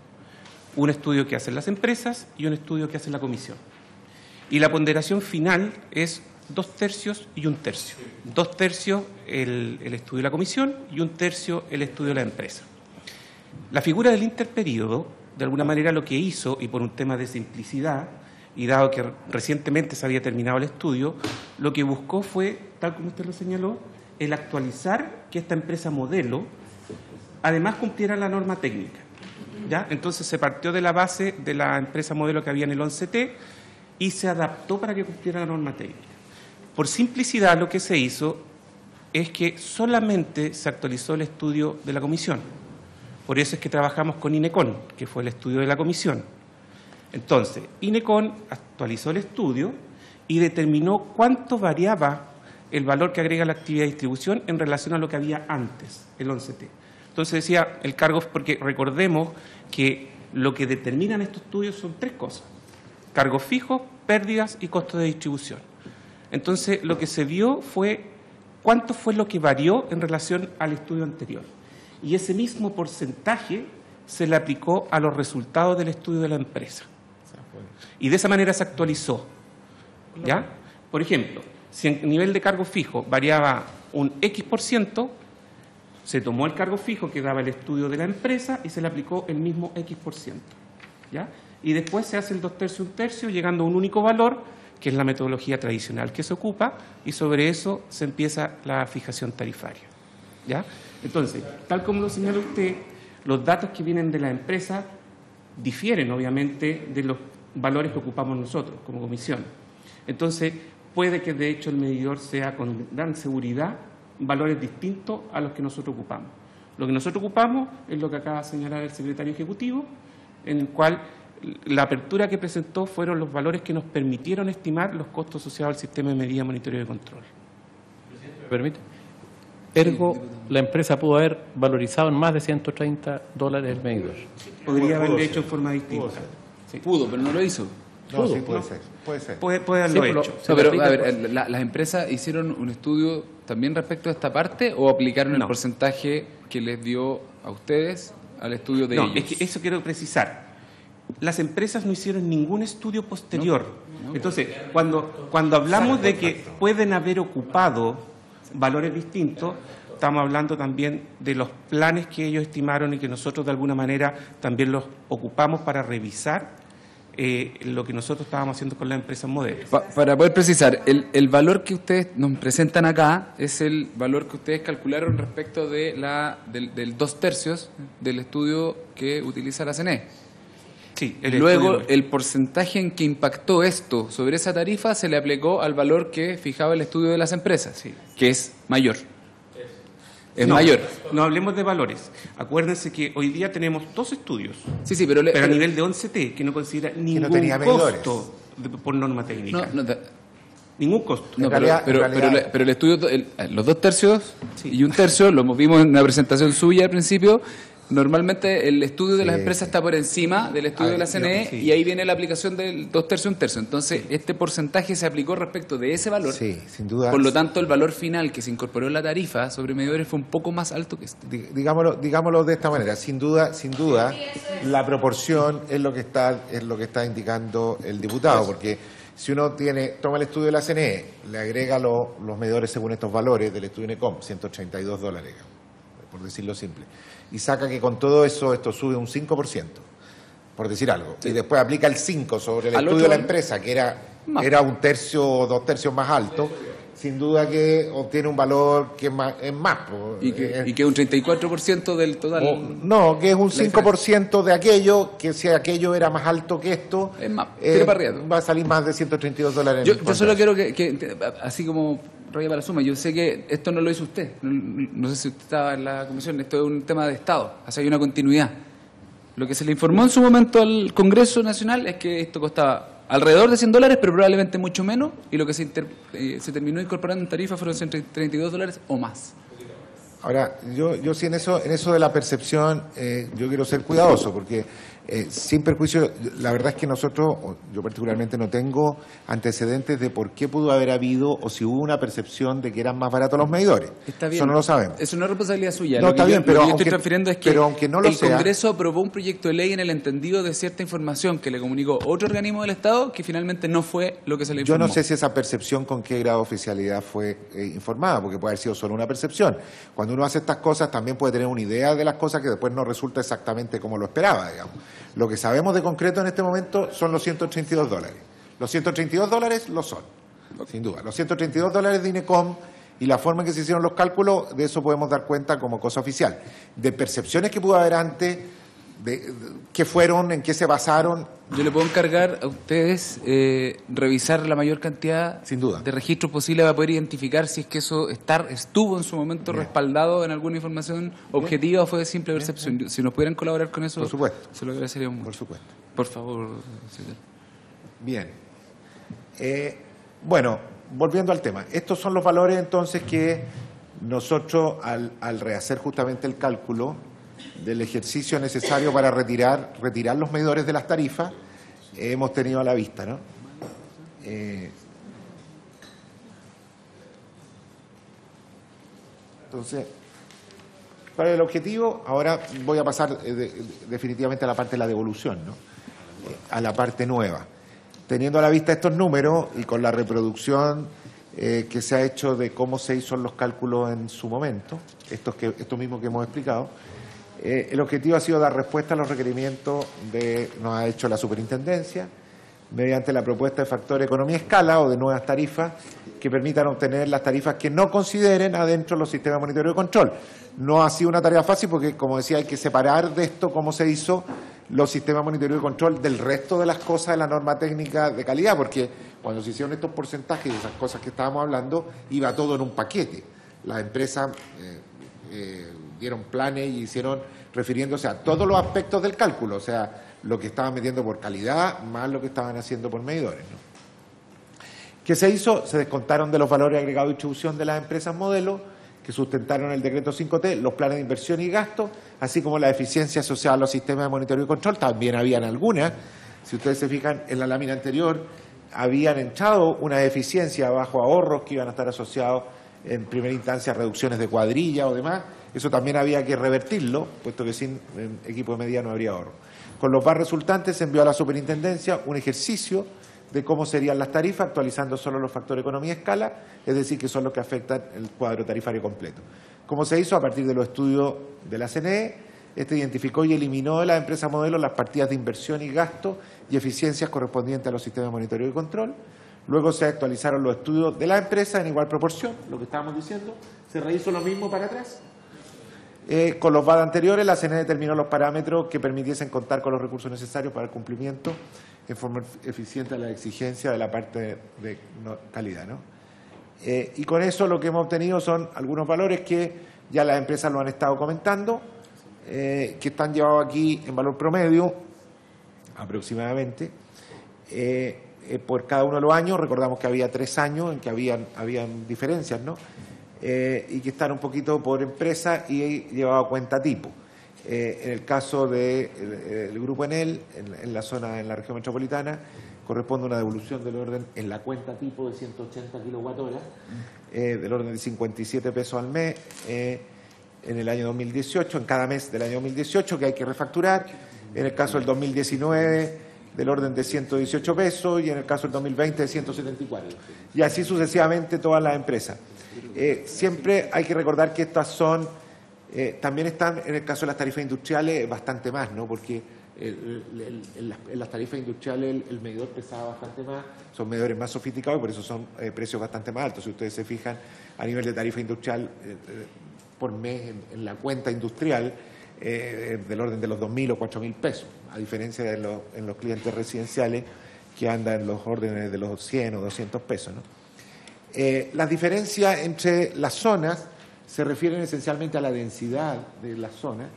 Un estudio que hacen las empresas y un estudio que hace la comisión. Y la ponderación final es 2/3 y 1/3. 2/3 el estudio de la comisión y 1/3 el estudio de la empresa. La figura del interperíodo, de alguna manera lo que hizo, y por un tema de simplicidad, y dado que recientemente se había terminado el estudio, lo que buscó fue, tal como usted lo señaló, el actualizar que esta empresa modelo además cumpliera la norma técnica. ¿Ya? Entonces se partió de la base de la empresa modelo que había en el 11T y se adaptó para que cumpliera la norma técnica. Por simplicidad lo que se hizo es que solamente se actualizó el estudio de la comisión. Por eso es que trabajamos con INECON, que fue el estudio de la comisión. Entonces, INECON actualizó el estudio y determinó cuánto variaba el valor que agrega la actividad de distribución en relación a lo que había antes, el 11T. Entonces decía el cargo, porque recordemos que lo que determinan estos estudios son 3 cosas: cargos fijos, pérdidas y costos de distribución. Entonces, lo que se vio fue cuánto fue lo que varió en relación al estudio anterior. Y ese mismo porcentaje se le aplicó a los resultados del estudio de la empresa. Y de esa manera se actualizó. ¿Ya? Por ejemplo, si en nivel de cargo fijo variaba un X%, se tomó el cargo fijo que daba el estudio de la empresa y se le aplicó el mismo X%. ¿Ya? Y después se hace el 2/3, 1/3, llegando a un único valor, que es la metodología tradicional que se ocupa, y sobre eso se empieza la fijación tarifaria. ¿Ya? Entonces, tal como lo señala usted, los datos que vienen de la empresa difieren, obviamente, de los valores que ocupamos nosotros como comisión. Entonces, puede que de hecho el medidor sea con gran seguridad valores distintos a los que nosotros ocupamos. Lo que nosotros ocupamos es lo que acaba de señalar el secretario ejecutivo, en el cual la apertura que presentó fueron los valores que nos permitieron estimar los costos asociados al sistema de medida, monitoreo y control. ¿Me permite? Ergo, la empresa pudo haber valorizado en más de $130 el medidor. Podría haberlo hecho en forma distinta. Sí. Pudo, pero no lo hizo. No, sí, puede ser. Puede ser. Puede haberlo hecho. No, pero, a ver, ¿las empresas hicieron un estudio también respecto a esta parte o aplicaron el porcentaje que les dio a ustedes al estudio de ellos? No, es que eso quiero precisar. Las empresas no hicieron ningún estudio posterior. Entonces, cuando hablamos de que pueden haber ocupado valores distintos, estamos hablando también de los planes que ellos estimaron y que nosotros de alguna manera también los ocupamos para revisar lo que nosotros estábamos haciendo con las empresas modelos. Para poder precisar, el valor que ustedes nos presentan acá es el valor que ustedes calcularon respecto de del 2/3 del estudio que utiliza la CNE. Sí, Luego, el porcentaje en que impactó esto sobre esa tarifa se le aplicó al valor que fijaba el estudio de las empresas, Sí. que es mayor. Es No, mayor. No hablemos de valores. Acuérdense que hoy día tenemos 2 estudios, Sí, pero pero a nivel de 11T, que no considera ningún tenía medidores. costo por norma técnica. Ningún costo. No, En realidad- pero el estudio, los 2/3 Sí. y 1/3, lo vimos en una presentación suya al principio, normalmente el estudio de las Sí, empresas sí. está por encima del estudio de la CNE sí. y ahí viene la aplicación del 2/3 y 1/3. Entonces, este porcentaje se aplicó respecto de ese valor. Sí, sin duda. Por lo tanto, el valor final que se incorporó en la tarifa sobre medidores fue un poco más alto que este. Digámoslo de esta manera, sin duda, la proporción es lo que está indicando el diputado, porque si uno toma el estudio de la CNE, le agrega los medidores según estos valores del estudio NECOM, $132, por decirlo simple, y saca que con todo eso esto sube un 5%, por decir algo, y después aplica el 5% sobre el Al estudio de la otro- empresa, que era Más. 1/3 o 2/3 más alto, sin duda que obtiene un valor que es más. Y que un 34% del total. No, que es un La 5% de aquello, que si aquello era más alto que esto, Es más, tira para arriba. va a salir más de $132. Yo solo quiero que, así como raya para la suma, yo sé que esto no lo hizo usted, no sé si usted estaba en la comisión, esto es un tema de Estado, o sea, hay una continuidad. Lo que se le informó en su momento al Congreso Nacional es que esto costaba alrededor de $100, pero probablemente mucho menos, y lo que se terminó incorporando en tarifa fueron $132 o más. Ahora, yo sí en eso de la percepción, yo quiero ser cuidadoso, porque sin perjuicio, la verdad es que nosotros, yo particularmente no tengo antecedentes de por qué pudo haber habido o si hubo una percepción de que eran más baratos los medidores. Está bien. Eso no lo sabemos. Es una responsabilidad suya. No, Lo que está bien, lo pero que yo aunque- estoy transfiriendo es que pero aunque no lo el sea- Congreso aprobó un proyecto de ley en el entendido de cierta información que le comunicó otro organismo del Estado que finalmente no fue lo que se le Yo informó. no sé si esa percepción con qué grado de oficialidad fue informada, porque puede haber sido solo una percepción. Cuando uno hace estas cosas también puede tener una idea de las cosas que después no resulta exactamente como lo esperaba, digamos. Lo que sabemos de concreto en este momento son los $132. Los $132 lo son, sin duda. Los $132 de INECOM y la forma en que se hicieron los cálculos, de eso podemos dar cuenta como cosa oficial. De percepciones que pudo haber antes, de qué fueron, en qué se basaron, Yo le puedo encargar a ustedes revisar la mayor cantidad Sin duda. de registros posible para poder identificar si es que eso estuvo en su momento respaldado en alguna información objetiva o fue de simple percepción. Si nos pudieran colaborar con eso, Por supuesto. se lo agradeceríamos mucho. por supuesto. Por favor, señor. Bien. Bueno, volviendo al tema. Estos son los valores entonces que nosotros, al rehacer justamente el cálculo del ejercicio necesario para retirar los medidores de las tarifas, hemos tenido a la vista, ¿no? Entonces, ¿cuál es el objetivo? Ahora voy a pasar definitivamente a la parte de la devolución, ¿no? A la parte nueva. Teniendo a la vista estos números y con la reproducción que se ha hecho de cómo se hizo los cálculos en su momento, esto mismo que hemos explicado, el objetivo ha sido dar respuesta a los requerimientos nos ha hecho la superintendencia mediante la propuesta de factor economía escala o de nuevas tarifas que permitan obtener las tarifas que no consideren adentro los sistemas de monitoreo y control. No ha sido una tarea fácil porque, como decía, hay que separar de esto cómo se hizo los sistemas de monitoreo y control del resto de las cosas de la norma técnica de calidad, porque cuando se hicieron estos porcentajes y esas cosas que estábamos hablando, iba todo en un paquete. Las empresas dieron planes y hicieron refiriéndose a todos los aspectos del cálculo, o sea, lo que estaban metiendo por calidad más lo que estaban haciendo por medidores, ¿no? ¿Qué se hizo? Se descontaron de los valores agregados de distribución de las empresas modelo que sustentaron el decreto 5T, los planes de inversión y gasto, así como la eficiencia asociada a los sistemas de monitoreo y control. También habían algunas, si ustedes se fijan en la lámina anterior, habían echado una eficiencia bajo ahorros que iban a estar asociados en primera instancia a reducciones de cuadrilla o demás. Eso también había que revertirlo, puesto que sin equipo de medida no habría ahorro. Con los VAR resultantes se envió a la superintendencia un ejercicio de cómo serían las tarifas, actualizando solo los factores de economía de escala, es decir, que son los que afectan el cuadro tarifario completo. ¿Cómo se hizo? A partir de los estudios de la CNE, identificó y eliminó de las empresas modelo las partidas de inversión y gasto y eficiencias correspondientes a los sistemas de monitoreo y control. Luego se actualizaron los estudios de las empresas en igual proporción, lo que estábamos diciendo, se rehizo lo mismo para atrás. Con los VAD anteriores, la CNE determinó los parámetros que permitiesen contar con los recursos necesarios para el cumplimiento en forma eficiente de la exigencia de la parte de calidad, ¿no? Y con eso lo que hemos obtenido son algunos valores que ya las empresas lo han estado comentando, que están llevados aquí en valor promedio, aproximadamente, por cada uno de los años. Recordamos que había 3 años en que habían diferencias, ¿no? Y que están un poquito por empresa y llevado a cuenta tipo. En el caso del Grupo Enel, en la zona, en la región metropolitana, corresponde una devolución del orden, en la cuenta tipo, de 180 kWh, del orden de 57 pesos al mes, en el año 2018, en cada mes del año 2018, que hay que refacturar. En el caso del 2019, del orden de 118 pesos, y en el caso del 2020, de 174. Y así sucesivamente todas las empresas. Siempre hay que recordar que estas son, también están, en el caso de las tarifas industriales, bastante más, ¿no? Porque en las tarifas industriales el medidor pesaba bastante más, son medidores más sofisticados y por eso son precios bastante más altos. Si ustedes se fijan, a nivel de tarifa industrial por mes en la cuenta industrial, del orden de los 2.000 o 4.000 pesos, a diferencia de en los clientes residenciales, que andan en los órdenes de los 100 o 200 pesos, ¿no? Las diferencias entre las zonas se refieren esencialmente a la densidad de las zonas,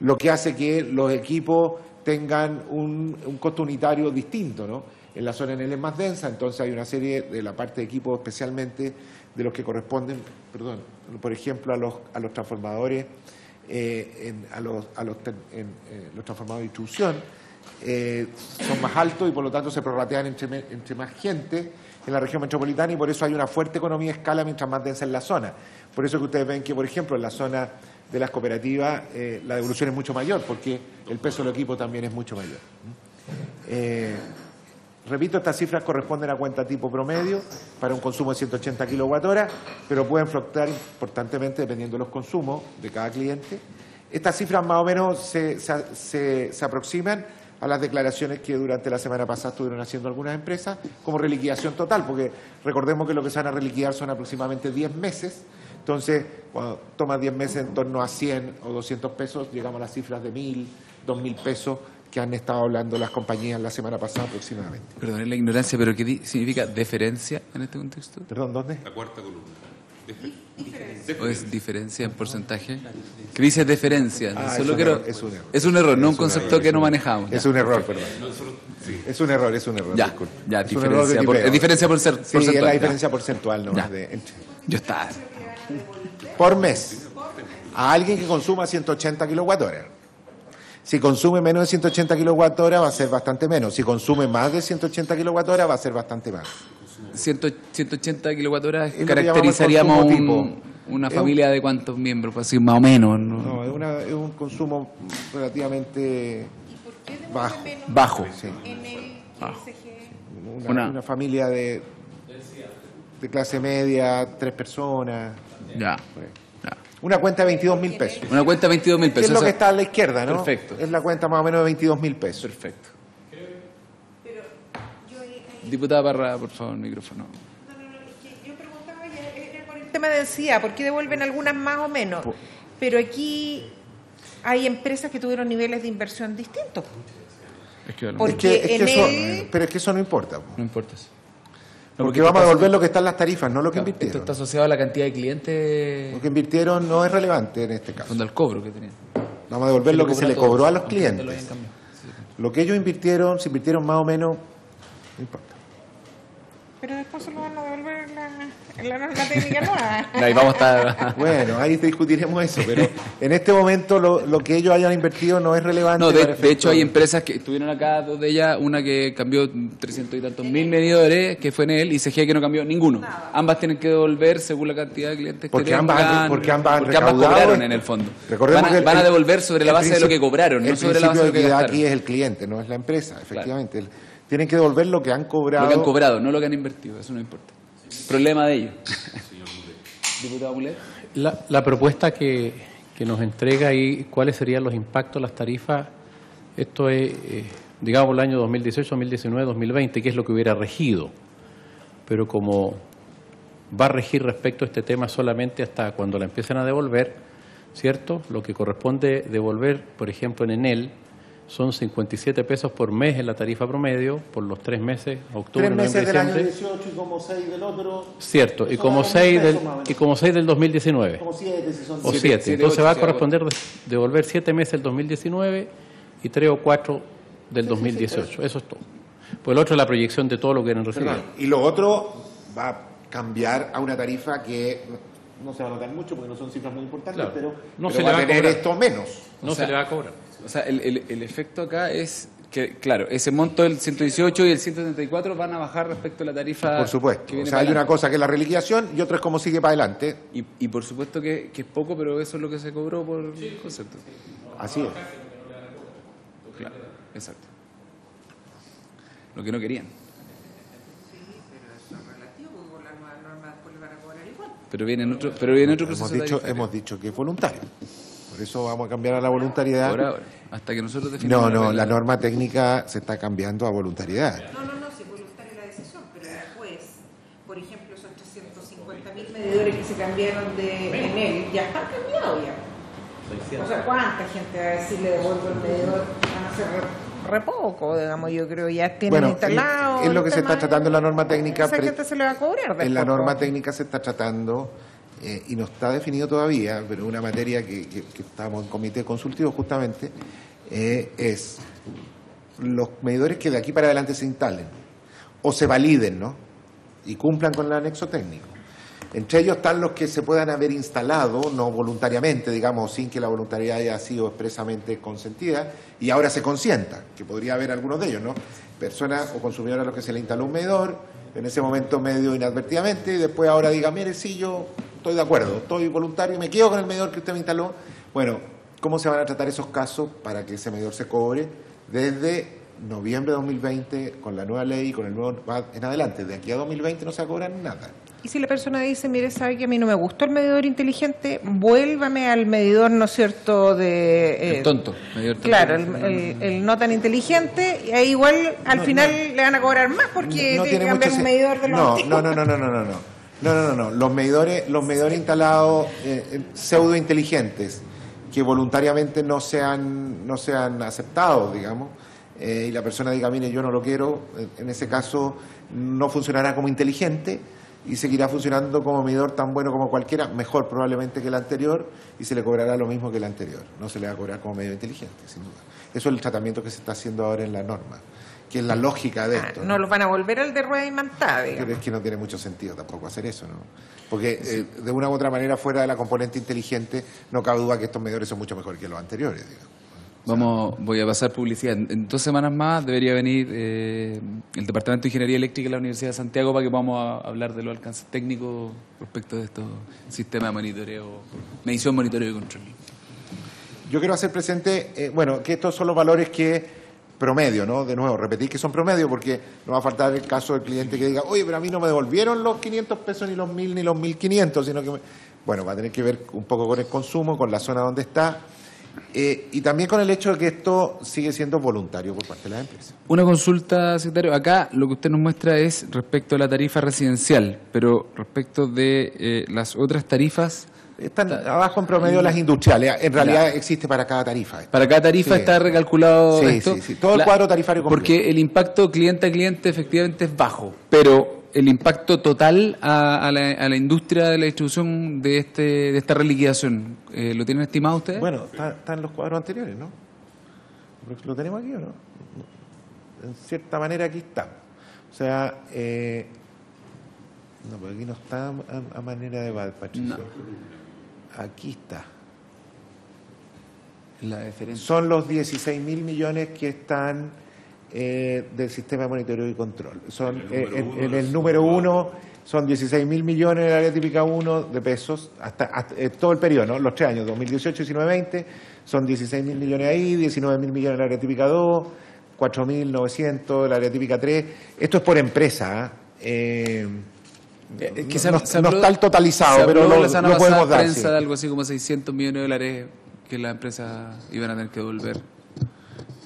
lo que hace que los equipos tengan un costo unitario distinto, ¿no? En la zona Enel es más densa, entonces hay una serie de la parte de equipos, especialmente de los que corresponden, por ejemplo, a los transformadores, los transformadores de distribución, son más altos y por lo tanto se prorratean entre más gente en la región metropolitana, y por eso hay una fuerte economía de escala mientras más densa es la zona. Por eso que ustedes ven que, por ejemplo, en la zona de las cooperativas la devolución es mucho mayor, porque el peso del equipo también es mucho mayor. Repito, estas cifras corresponden a cuenta tipo promedio para un consumo de 180 kWh, pero pueden fluctuar importantemente dependiendo de los consumos de cada cliente. Estas cifras más o menos se aproximan a las declaraciones que durante la semana pasada estuvieron haciendo algunas empresas como reliquidación total, porque recordemos que lo que se van a reliquidar son aproximadamente 10 meses. Entonces, cuando toma 10 meses en torno a 100 o 200 pesos, llegamos a las cifras de 1.000, 2.000 pesos que han estado hablando las compañías la semana pasada aproximadamente. Perdón la ignorancia, pero ¿qué significa deferencia en este contexto? Perdón, ¿dónde? La cuarta columna. ¿O es diferencia en porcentaje? ¿Qué dice deferencia? Ah, Solo es un error. Es un error, no un concepto que no manejamos. Es un error, perdón. Es un error, Ya, disculpe. ya, Es un error de diferencia, tipeo. es diferencia porcentual. Sí, es la diferencia porcentual, ¿no? Ya. Entre. Yo estaba. Por mes, a alguien que consuma 180 kWh. Si consume menos de 180 kWh va a ser bastante menos. Si consume más de 180 kWh va a ser bastante más. 180 kWh Es lo que caracterizaríamos llamamos el consumo una Es familia de cuántos miembros, pues así más o menos. No, es un consumo relativamente Bajo. Sí. En el SG. Una familia de clase media, 3 personas. Ya. Ya. Una cuenta de 22.000 pesos. Una cuenta de 22.000 Que pesos. es lo o sea, que está a la izquierda, ¿no? Perfecto. Es la cuenta más o menos de 22.000 pesos. Perfecto. Diputada Parra, por favor, micrófono. Yo preguntaba era por el tema de densidad, ¿por qué devuelven algunas más o menos? Pero aquí hay empresas que tuvieron niveles de inversión distintos. Es que Porque Pero es que eso no importa. no importa eso. No, Porque vamos a devolver lo que está en las tarifas, no lo que Esto invirtieron. está asociado a la cantidad de clientes, Lo que invirtieron no es relevante en este caso. fondo al cobro que tenían. Vamos a devolver lo que se le cobró a los clientes. Lo habían cambiado. Lo que ellos invirtieron, si invirtieron más o menos, no importa. Pero después se lo van a devolver en la norma técnica nueva. Ahí vamos a estar. Bueno, ahí discutiremos eso, pero en este momento lo que ellos hayan invertido no es relevante. No, para de efectos- hecho hay empresas que estuvieron acá, dos de ellas, una que cambió 300 y tantos mil medidores, que fue en él, y CGE que no cambió ninguno. Ambas tienen que devolver según la cantidad de clientes Porque que ambas tengan, han- porque ambas han recaudado cobraron esto. en el fondo. Recordemos que Van a devolver sobre la base de lo que cobraron, no sobre la base de lo que El principio de equidad gastaron. aquí es el cliente, no es la empresa, efectivamente. Tienen que devolver lo que han cobrado. Lo que han cobrado, no lo que han invertido, eso no importa. Problema de ellos. Diputado Mulet. La propuesta que nos entrega ahí, cuáles serían los impactos de las tarifas, esto es, digamos, el año 2018, 2019, 2020, que es lo que hubiera regido. Pero como va a regir respecto a este tema solamente hasta cuando la empiecen a devolver, ¿cierto? Lo que corresponde devolver, por ejemplo, en Enel, son 57 pesos por mes en la tarifa promedio por los 3 meses, octubre, 3 meses noviembre, del año diciembre. 18 y como 6 del otro. Cierto, y Eso como da 6 1.000 del, pesos más o menos. y como 6 del 2019. Como 7, si son O 7. 7, Entonces 8, va a sí, corresponder devolver 7 meses del 2019 y 3 o 4 del 2018. Eso es todo. Pues el otro es la proyección de todo lo que han recibido. Perdón. Y lo otro va a cambiar a una tarifa que no se va a notar mucho porque no son cifras muy importantes, Claro. pero, No pero se va le va a a tener cobrar. esto menos. No O sea, se le va a cobrar. O sea, el efecto acá es que, claro, ese monto del 118 y el 174 van a bajar respecto a la tarifa. Por supuesto. que O viene sea, para hay una adelante. cosa que es la reliquidación y otra es cómo sigue para adelante. Y por supuesto que es poco, pero eso es lo que se cobró por concepto. Así es. Claro, exacto. Lo que no querían. Pero viene otro proceso Hemos dicho que es voluntario. Por eso vamos a cambiar a la voluntariedad. Por ahora, hasta que nosotros definamos No, regla. la norma técnica se está cambiando a voluntariedad. No, si es voluntaria la decisión, pero después, por ejemplo, esos 350.000 medidores que se cambiaron de Enel, ya están cambiados ya. O sea, ¿cuánta gente va a decir le devuelvo el medidor? Van a ser re poco, digamos, yo creo, ya tienen Bueno, instalado. es lo el que se tema está tratando en la norma técnica. Esa gente se le va a cobrar después. En la po. norma técnica se está tratando, y no está definido todavía, pero una materia que estamos en comité consultivo justamente, es los medidores que de aquí para adelante se instalen o se validen, ¿no? Y cumplan con el anexo técnico. Entre ellos están los que se puedan haber instalado, no voluntariamente, digamos, sin que la voluntariedad haya sido expresamente consentida, y ahora se consienta, que podría haber algunos de ellos, ¿no? Personas o consumidores a los que se le instaló un medidor, en ese momento medio inadvertidamente, y después ahora diga, mire, sí, yo estoy de acuerdo, estoy voluntario, me quedo con el medidor que usted me instaló. Bueno, ¿cómo se van a tratar esos casos para que ese medidor se cobre? Desde noviembre de 2020, con la nueva ley, con el nuevo en adelante, de aquí a 2020 no se va a cobrar nada. Y si la persona dice, mire, sabe que a mí no me gustó el medidor inteligente, vuélvame al medidor, ¿no es cierto?, de... El tonto. Medidor tonto. Claro, el no tan inteligente, y ahí igual al final le van a cobrar más porque tiene que cambiar un medidor de los antiguos. No. Los medidores instalados pseudo inteligentes que voluntariamente no se han aceptado, digamos, y la persona diga, mire, yo no lo quiero, en ese caso no funcionará como inteligente y seguirá funcionando como medidor tan bueno como cualquiera, mejor probablemente que el anterior, y se le cobrará lo mismo que el anterior. No se le va a cobrar como medidor inteligente, sin duda. Eso es el tratamiento que se está haciendo ahora en la norma, que es la lógica de esto. No los van a volver al de rueda imantada, digamos. Pero es que no tiene mucho sentido tampoco hacer eso, ¿no? Porque de una u otra manera, fuera de la componente inteligente, no cabe duda que estos medidores son mucho mejor que los anteriores, digamos. Voy a pasar publicidad. En 2 semanas más debería venir el Departamento de Ingeniería Eléctrica de la Universidad de Santiago para que podamos hablar de los alcances técnicos respecto de estos sistemas de monitoreo, medición, monitoreo y control. Yo quiero hacer presente, que estos son los valores que promedio, ¿no? De nuevo, repetir que son promedio porque no va a faltar el caso del cliente que diga, oye, pero a mí no me devolvieron los 500 pesos, ni los 1.000, ni los 1.500, sino que, va a tener que ver un poco con el consumo, con la zona donde está. Y también con el hecho de que esto sigue siendo voluntario por parte de las empresas. Una consulta, secretario. Acá lo que usted nos muestra es respecto a la tarifa residencial, pero respecto de las otras tarifas... Están abajo en promedio las industriales. En realidad existe para cada tarifa. Para cada tarifa está recalculado esto. Sí. Todo el cuadro tarifario completo. Porque el impacto cliente a cliente efectivamente es bajo, pero el impacto total a la industria de la distribución de esta reliquidación, ¿lo tienen estimado ustedes? Bueno, está en los cuadros anteriores, ¿no? ¿Lo tenemos aquí o no? En cierta manera aquí está. O sea, no, porque aquí no está a manera de Patricio. No. Aquí está. La diferencia. Son los 16.000 millones que están del sistema de monitoreo y control. Son en el número 1 son 16.000 millones en el área típica 1 de pesos, hasta todo el periodo, ¿no? Los 3 años, 2018, 19, 20, son 16.000 millones ahí, 19.000 millones en el área típica 2, 4.900, el área típica 3. Esto es por empresa. Que No está el totalizado, pero lo podemos dar. Prensa Sí. de algo así como 600 millones de dólares que la empresa iban a tener que devolver.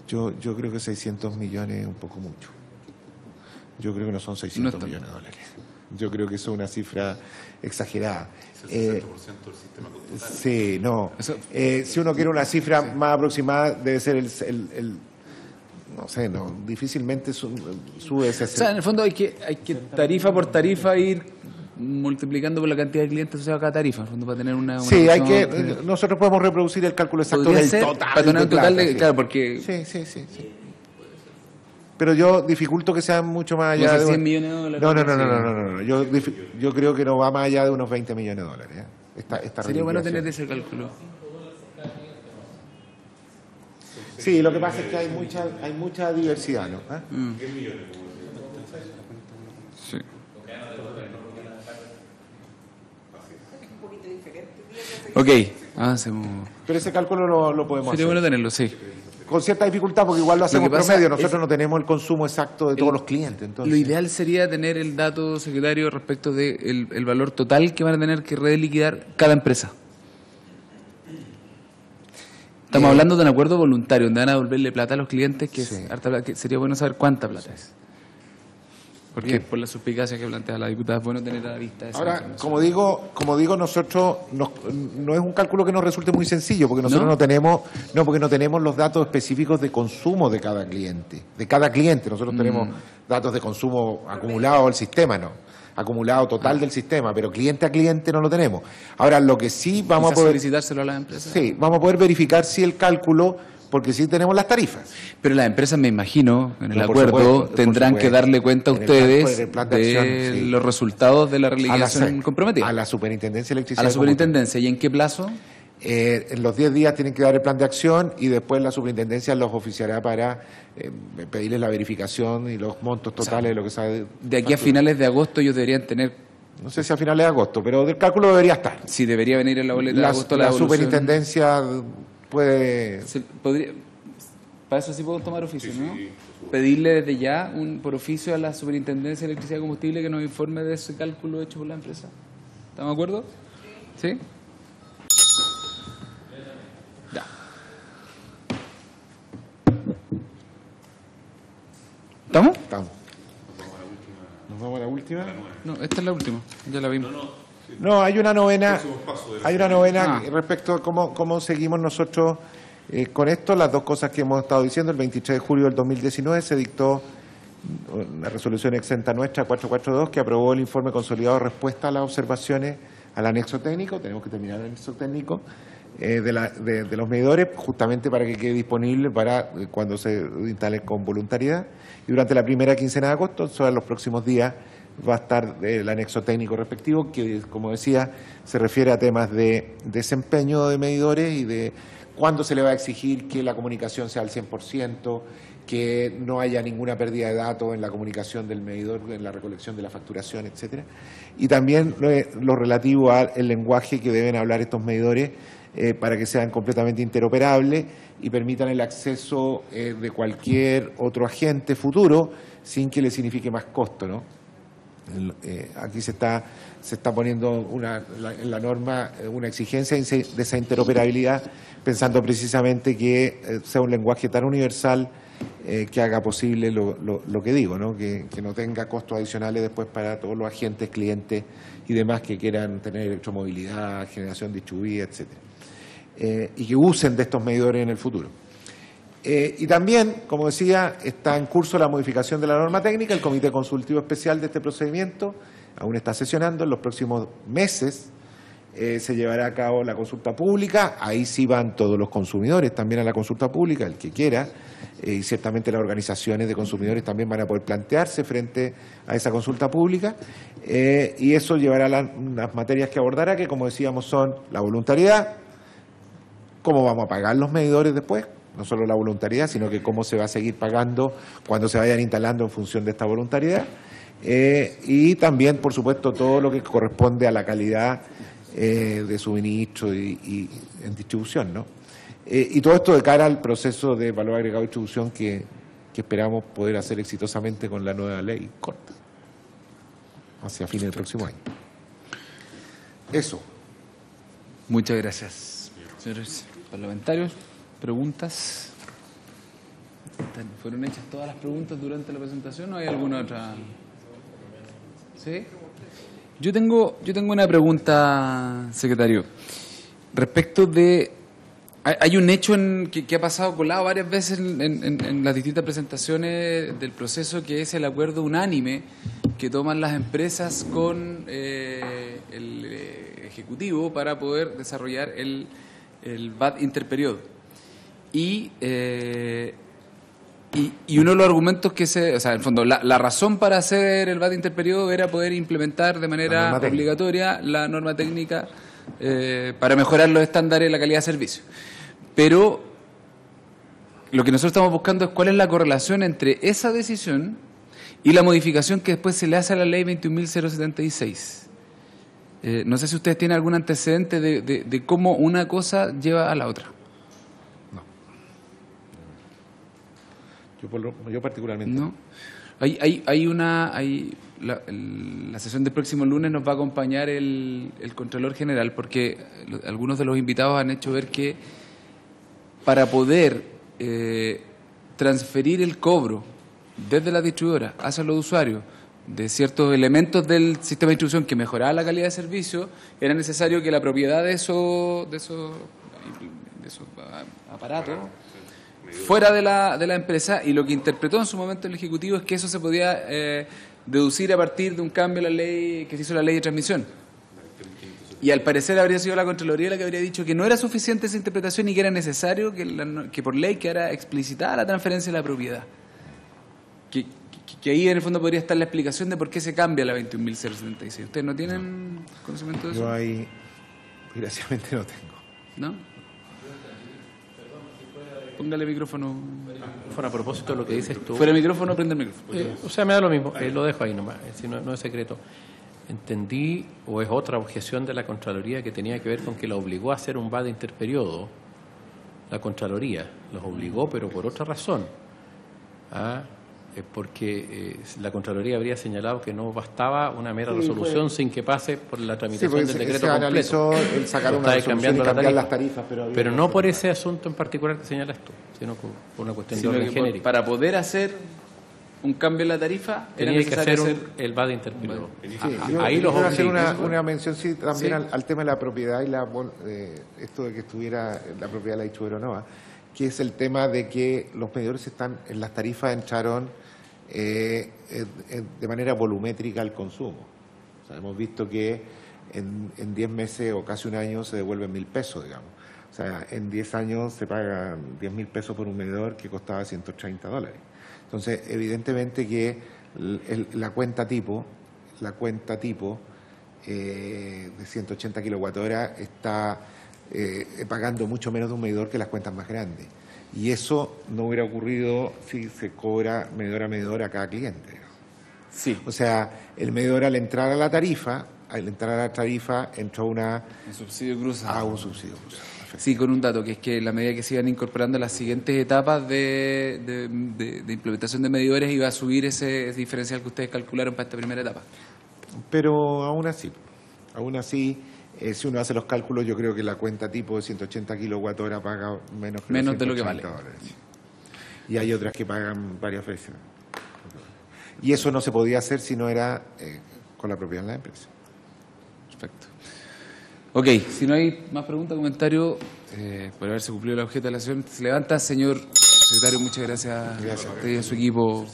Yo creo que 600 millones es un poco mucho. Yo creo que no son 600 No está millones de dólares. Yo creo que eso es una cifra exagerada. El 60% del sistema total. Sí, no. Eso- Si uno quiere una cifra más aproximada, debe ser no sé, no, difícilmente sube ese. O sea, en el fondo hay que tarifa por tarifa ir multiplicando por la cantidad de clientes asociados a cada tarifa, en el fondo, para tener una Sí, hay noción que. Nosotros podemos reproducir el cálculo exacto podría del ser, total. para tener un de total plata, de, sí. claro, porque Sí. Pero yo dificulto que sean mucho más allá no sé, de 100 millones de dólares. No. Yo creo que no va más allá de unos 20 millones de dólares. Esta Sería bueno reliquiación. tener ese cálculo. Sí, lo que pasa es que hay mucha diversidad, ¿no? Sí. Ok, hacemos. Pero ese cálculo lo podemos Sería hacer. bueno tenerlo, sí. Con cierta dificultad, porque igual lo hacemos pasa promedio. es- Nosotros no tenemos el consumo exacto de todos los clientes. Entonces, Lo ideal sería tener el dato, secretario, respecto del el valor total que van a tener que reliquidar cada empresa. Estamos hablando de un acuerdo voluntario, donde van a devolverle plata a los clientes, que, Sí. es harta plata, que sería bueno saber cuánta plata es. Porque por la suspicacia que plantea la diputada, es bueno tener a la vista esa ahora, información. como digo, nosotros no es un cálculo que nos resulte muy sencillo, porque nosotros ¿No? porque no tenemos los datos específicos de consumo de cada cliente. Nosotros tenemos datos de consumo acumulado al sistema, ¿no? Acumulado total del sistema, pero cliente a cliente no lo tenemos. Ahora, lo que sí vamos a Quizás poder, solicitárselo a las empresas. sí, vamos a poder verificar si el cálculo, porque sí tenemos las tarifas. Pero las empresas, me imagino, en el No, por acuerdo, supuesto, por tendrán supuesto. que darle cuenta a En el plan- ustedes en el plan de de acción, sí. los resultados de la A la reliquidación SEC, comprometida. a la Superintendencia de Electricidad. A la y Combustible. superintendencia. ¿Y en qué plazo? En los 10 días tienen que dar el plan de acción y después la superintendencia los oficiará para pedirles la verificación y los montos totales de lo que sabe. De aquí a finales de agosto ellos deberían tener, No sé si a finales de agosto, pero del cálculo debería estar. si debería venir en la boleta de La, agosto la devolución. superintendencia puede. Para eso sí podemos tomar oficio, ¿no? Pedirle desde ya por oficio a la Superintendencia de Electricidad y Combustible que nos informe de ese cálculo hecho por la empresa. ¿Estamos de acuerdo? ¿Sí? Ya. ¿Estamos? Estamos. ¿Nos vamos a la última? No, esta es la última. Ya la vimos. No, hay una novena. Hay una novena Ah. respecto a cómo seguimos nosotros con esto. Las dos cosas que hemos estado diciendo. El 23 de julio del 2019 se dictó una resolución exenta nuestra 442 que aprobó el informe consolidado de respuesta a las observaciones al anexo técnico. Tenemos que terminar el anexo técnico de los medidores, justamente para que quede disponible para cuando se instale con voluntariedad. Y durante la primera quincena de agosto, o sea, en los próximos días, va a estar el anexo técnico respectivo, que, como decía, se refiere a temas de desempeño de medidores y de cuándo se le va a exigir que la comunicación sea al 100%, que no haya ninguna pérdida de datos en la comunicación del medidor, en la recolección de la facturación, etcétera. Y también lo relativo al lenguaje que deben hablar estos medidores para que sean completamente interoperables y permitan el acceso de cualquier otro agente futuro sin que le signifique más costo, ¿no? Aquí se está poniendo en la norma una exigencia de esa interoperabilidad, pensando precisamente que sea un lenguaje tan universal que haga posible lo que digo, ¿no? Que no tenga costos adicionales después para todos los agentes, clientes y demás que quieran tener electromovilidad, generación distribuida, etcétera, y que usen de estos medidores en el futuro. Y también, como decía, está en curso la modificación de la norma técnica. El Comité Consultivo Especial de este procedimiento aún está sesionando. En los próximos meses se llevará a cabo la consulta pública. Ahí sí van todos los consumidores también a la consulta pública, el que quiera. Y ciertamente las organizaciones de consumidores también van a poder plantearse frente a esa consulta pública. Y eso llevará las materias que abordará, que como decíamos son la voluntariedad, cómo vamos a pagar los medidores después, no solo la voluntariedad, sino que cómo se va a seguir pagando cuando se vayan instalando en función de esta voluntariedad. Y también, por supuesto, todo lo que corresponde a la calidad de suministro y en distribución, ¿no? Y todo esto de cara al proceso de valor agregado de distribución que que esperamos poder hacer exitosamente con la nueva ley corta, hacia fines del próximo año. Eso. Muchas gracias, señores parlamentarios. ¿Preguntas? ¿Fueron hechas todas las preguntas durante la presentación o hay alguna otra? ¿Sí? Yo tengo una pregunta, secretario. Respecto de... Hay un hecho que ha pasado colado varias veces en las distintas presentaciones del proceso, que es el acuerdo unánime que toman las empresas con el Ejecutivo para poder desarrollar el VAT interperiodo. Y uno de los argumentos que o sea, en el fondo, la razón para hacer el VAT interperiodo era poder implementar de manera obligatoria la norma técnica para mejorar los estándares de la calidad de servicio. Pero lo que nosotros estamos buscando es cuál es la correlación entre esa decisión y la modificación que después se le hace a la ley 21.076. No sé si ustedes tienen algún antecedente de cómo una cosa lleva a la otra. Yo particularmente. No. La sesión del próximo lunes nos va a acompañar el Contralor General, porque algunos de los invitados han hecho ver que para poder transferir el cobro desde la distribuidora hacia los usuarios de ciertos elementos del sistema de distribución que mejoraba la calidad de servicio, era necesario que la propiedad de esos aparatos fuera de la empresa, y lo que interpretó en su momento el Ejecutivo es que eso se podía deducir a partir de un cambio en la ley que se hizo, la ley de transmisión. Y al parecer habría sido la Contraloría la que habría dicho que no era suficiente esa interpretación y que era necesario que por ley quedara explicitada la transferencia de la propiedad. Que ahí en el fondo podría estar la explicación de por qué se cambia la 21.076. ¿Ustedes no tienen conocimiento de eso? Yo ahí, desgraciadamente, no tengo. ¿No? Póngale micrófono. A propósito de lo que dices tú. Fuera de micrófono, prende el micrófono. O sea, me da lo mismo, lo dejo ahí nomás, si no es secreto. Entendí, o es otra objeción de la Contraloría, que tenía que ver con que la obligó a hacer un VAT interperiodo. La Contraloría los obligó, pero por otra razón. Porque la Contraloría habría señalado que no bastaba una mera resolución sin que pase por la tramitación del decreto completo. El sacar una resolución y cambiar las tarifas, pero no por ese asunto en particular que señalas tú, sino por una cuestión de orden genérico. Para poder hacer un cambio en la tarifa, tenía que hacer el VAT interperiodo. Ahí los quiero hacer una mención también al tema de la propiedad y esto de que estuviera la propiedad de la distribuidora, que es el tema de que los medidores en las tarifas entraron de manera volumétrica al consumo. O sea, hemos visto que en 10 meses o casi un año se devuelven 1.000 pesos, digamos. O sea, en 10 años se pagan 10.000 pesos por un medidor que costaba $130. Entonces, evidentemente que la cuenta tipo de 180 kWh está pagando mucho menos de un medidor que las cuentas más grandes. Y eso no hubiera ocurrido si se cobra medidor a medidor a cada cliente. Sí. O sea, el medidor al entrar a la tarifa entró un subsidio cruzado. Sí, con un dato, que es que la medida que se iban incorporando las siguientes etapas de implementación de medidores iba a subir ese diferencial que ustedes calcularon para esta primera etapa. Pero aún así, si uno hace los cálculos, yo creo que la cuenta tipo de 180 kWh paga menos de lo que vale. $180. Y hay otras que pagan varias veces. Y eso no se podía hacer si no era con la propiedad de la empresa. Perfecto. Ok, si no hay más preguntas, comentarios, por haberse cumplido el objeto de la sesión, se levanta. Señor secretario, muchas gracias a usted y a su equipo.